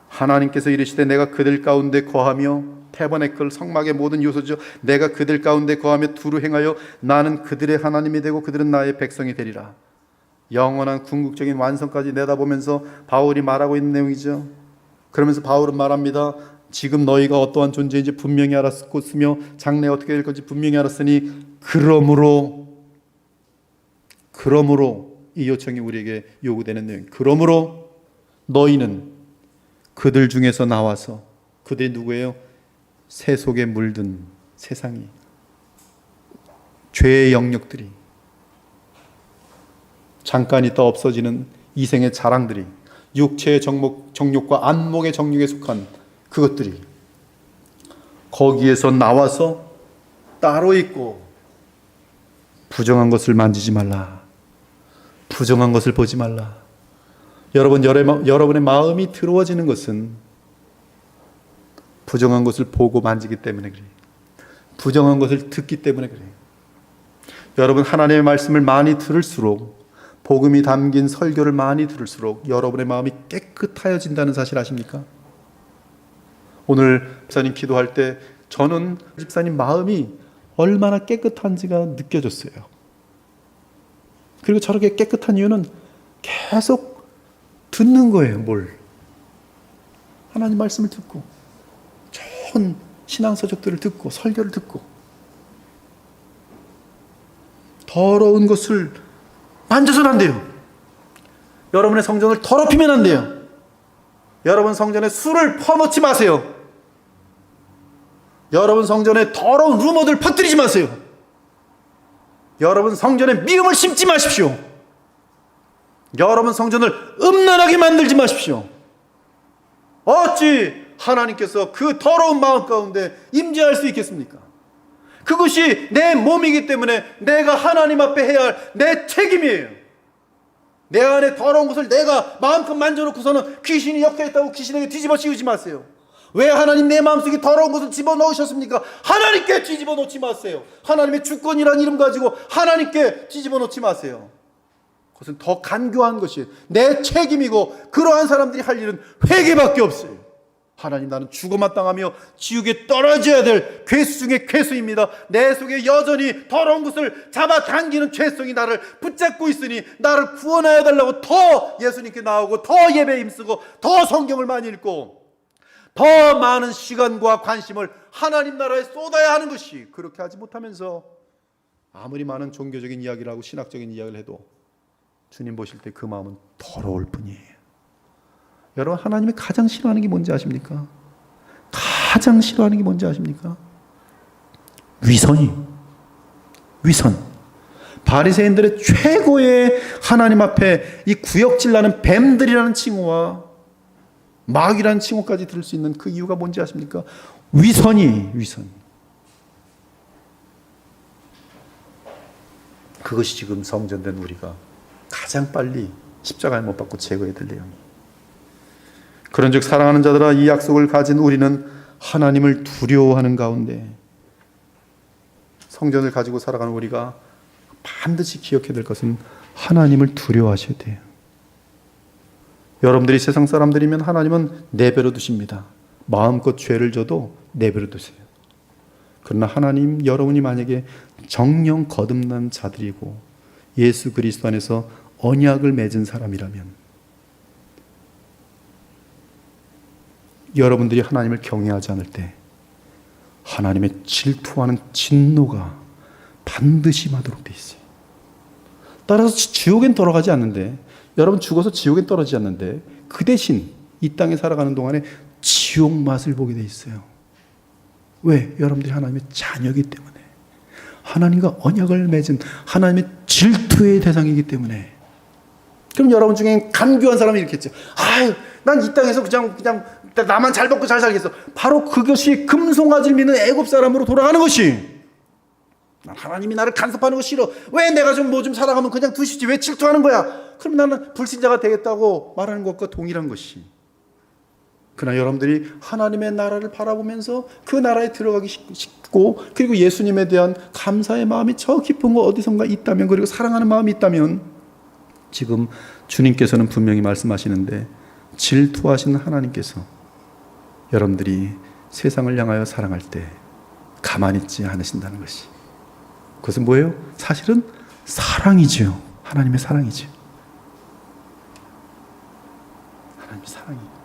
하나님께서 이르시되 내가 그들 가운데 거하며, 태버네클 성막의 모든 요소죠. 내가 그들 가운데 거하며 두루 행하여 나는 그들의 하나님이 되고 그들은 나의 백성이 되리라. 영원한 궁극적인 완성까지 내다보면서 바울이 말하고 있는 내용이죠. 그러면서 바울은 말합니다. 지금 너희가 어떠한 존재인지 분명히 알았으며 장래 어떻게 될 건지 분명히 알았으니 그러므로 이 요청이 우리에게 요구되는 내용. 그러므로 너희는 그들 중에서 나와서, 그들이 누구예요? 새 속에 물든 세상이, 죄의 영역들이, 잠깐 있다 없어지는 이생의 자랑들이, 육체의 정욕과 안목의 정욕에 속한 그것들이 거기에서 나와서 따로 있고, 부정한 것을 만지지 말라. 부정한 것을 보지 말라. 여러분의 마음이 더러워지는 것은 부정한 것을 보고 만지기 때문에 그래요. 부정한 것을 듣기 때문에 그래요. 여러분, 하나님의 말씀을 많이 들을수록, 복음이 담긴 설교를 많이 들을수록 여러분의 마음이 깨끗하여진다는 사실 아십니까? 오늘 집사님 기도할 때 저는 집사님 마음이 얼마나 깨끗한지가 느껴졌어요. 그리고 저렇게 깨끗한 이유는 계속 듣는 거예요. 뭘? 하나님 말씀을 듣고, 좋은 신앙서적들을 듣고, 설교를 듣고, 더러운 것을 만져서는 안 돼요. 여러분의 성전을 더럽히면 안 돼요. 여러분 성전에 술을 퍼놓지 마세요. 여러분 성전에 더러운 루머들 퍼뜨리지 마세요. 여러분 성전에 미움을 심지 마십시오. 여러분 성전을 음란하게 만들지 마십시오. 어찌 하나님께서 그 더러운 마음 가운데 임재할 수 있겠습니까? 그것이 내 몸이기 때문에 내가 하나님 앞에 해야 할 내 책임이에요. 내 안에 더러운 것을 내가 마음껏 만져놓고서는 귀신이 엮여 있다고 귀신에게 뒤집어 씌우지 마세요. 왜 하나님 내 마음속에 더러운 것을 집어넣으셨습니까? 하나님께 뒤집어 놓지 마세요. 하나님의 주권이라는 이름 가지고 하나님께 뒤집어 놓지 마세요. 그것은 더 간교한 것이에요. 내 책임이고, 그러한 사람들이 할 일은 회개밖에 없어요. 하나님, 나는 죽어마땅하며 지옥에 떨어져야 될 괴수 중에 괴수입니다. 내 속에 여전히 더러운 것을 잡아당기는 죄성이 나를 붙잡고 있으니 나를 구원하여 달라고 더 예수님께 나오고, 더 예배에 힘쓰고, 더 성경을 많이 읽고, 더 많은 시간과 관심을 하나님 나라에 쏟아야 하는 것이, 그렇게 하지 못하면서 아무리 많은 종교적인 이야기를 하고 신학적인 이야기를 해도 주님 보실 때 그 마음은 더러울 뿐이에요. 여러분, 하나님이 가장 싫어하는 게 뭔지 아십니까? 가장 싫어하는 게 뭔지 아십니까? 위선. 바리새인들의 최고의 하나님 앞에 이 구역질 나는 뱀들이라는 칭호와 마귀라는 칭호까지 들을 수 있는 그 이유가 뭔지 아십니까? 위선. 그것이 지금 성전된 우리가 가장 빨리 십자가에 못 박고 제거해야 될 내용이에요. 그런즉 사랑하는 자들아, 이 약속을 가진 우리는 하나님을 두려워하는 가운데, 성전을 가지고 살아가는 우리가 반드시 기억해야 될 것은 하나님을 두려워하셔야 돼요. 여러분들이 세상 사람들이면 하나님은 내버려 두십니다. 마음껏 죄를 져도 내버려 두세요. 그러나 하나님, 여러분이 만약에 정령 거듭난 자들이고 예수 그리스도 안에서 언약을 맺은 사람이라면, 여러분들이 하나님을 경외하지 않을 때 하나님의 질투하는 진노가 반드시 임하도록 돼 있어요. 따라서 지옥엔 돌아가지 않는데, 여러분 죽어서 지옥엔 떨어지지 않는데, 그 대신 이 땅에 살아가는 동안에 지옥 맛을 보게 돼 있어요. 왜? 여러분들이 하나님의 자녀이기 때문에, 하나님과 언약을 맺은 하나님의 질투의 대상이기 때문에. 그럼 여러분 중에 간교한 사람이 이렇겠죠. 아유, 난 이 땅에서 그냥 나만 잘 먹고 잘 살겠어. 바로 그것이 금송아지를 믿는 애굽 사람으로 돌아가는 것이, 난 하나님이 나를 간섭하는 거 싫어. 왜 내가 좀 뭐 좀 살아가면 그냥 두시지. 왜 질투하는 거야? 그럼 나는 불신자가 되겠다고 말하는 것과 동일한 것이. 그러나 여러분들이 하나님의 나라를 바라보면서 그 나라에 들어가기 쉽고, 그리고 예수님에 대한 감사의 마음이 저 깊은 곳 어디선가 있다면, 그리고 사랑하는 마음이 있다면, 지금 주님께서는 분명히 말씀하시는데, 질투하시는 하나님께서 여러분들이 세상을 향하여 사랑할 때 가만히 있지 않으신다는 것이, 그것은 뭐예요? 사실은 사랑이죠. 하나님의 사랑이죠. 하나님의 사랑이에요.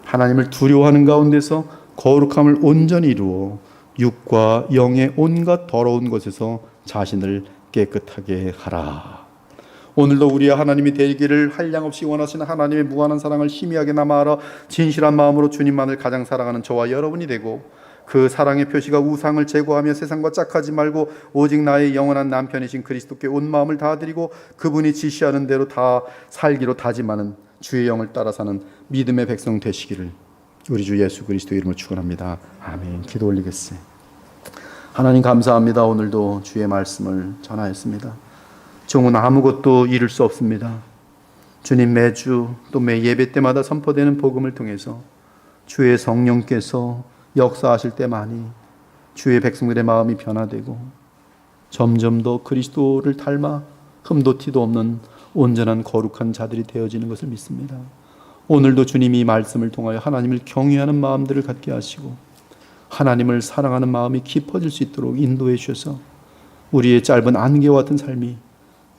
하나님을 두려워하는 가운데서 거룩함을 온전히 이루어 육과 영의 온갖 더러운 것에서 자신을 깨끗하게 하라. 오늘도 우리의 하나님이 되기를 한량없이 원하시는 하나님의 무한한 사랑을 희미하게 남아 알아 진실한 마음으로 주님만을 가장 사랑하는 저와 여러분이 되고, 그 사랑의 표시가 우상을 제거하며 세상과 짝하지 말고 오직 나의 영원한 남편이신 그리스도께 온 마음을 다드리고 그분이 지시하는 대로 다 살기로 다짐하는 주의 영을 따라 사는 믿음의 백성 되시기를 우리 주 예수 그리스도 이름으로 축원합니다. 아멘. 기도 올리겠어요. 하나님 감사합니다. 오늘도 주의 말씀을 전하였습니다. 종은 아무것도 이룰 수 없습니다. 주님, 매주 또 매 예배 때마다 선포되는 복음을 통해서 주의 성령께서 역사하실 때만이 주의 백성들의 마음이 변화되고 점점 더 그리스도를 닮아 흠도 티도 없는 온전한 거룩한 자들이 되어지는 것을 믿습니다. 오늘도 주님이 이 말씀을 통하여 하나님을 경외하는 마음들을 갖게 하시고 하나님을 사랑하는 마음이 깊어질 수 있도록 인도해 주셔서 우리의 짧은 안개와 같은 삶이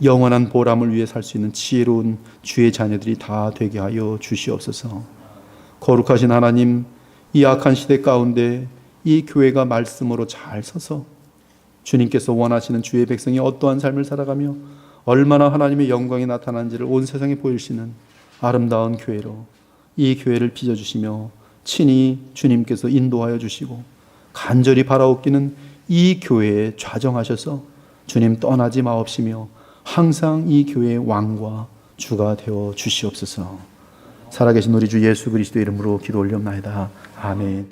영원한 보람을 위해 살 수 있는 지혜로운 주의 자녀들이 다 되게 하여 주시옵소서. 거룩하신 하나님, 이 악한 시대 가운데 이 교회가 말씀으로 잘 서서 주님께서 원하시는 주의 백성이 어떠한 삶을 살아가며 얼마나 하나님의 영광이 나타나는지를 온 세상에 보이시는 아름다운 교회로 이 교회를 빚어주시며 친히 주님께서 인도하여 주시고 간절히 바라옵기는 이 교회에 좌정하셔서 주님 떠나지 마옵시며 항상 이 교회의 왕과 주가 되어 주시옵소서. 살아계신 우리 주 예수 그리스도 이름으로 기도 올리옵나이다. 아멘.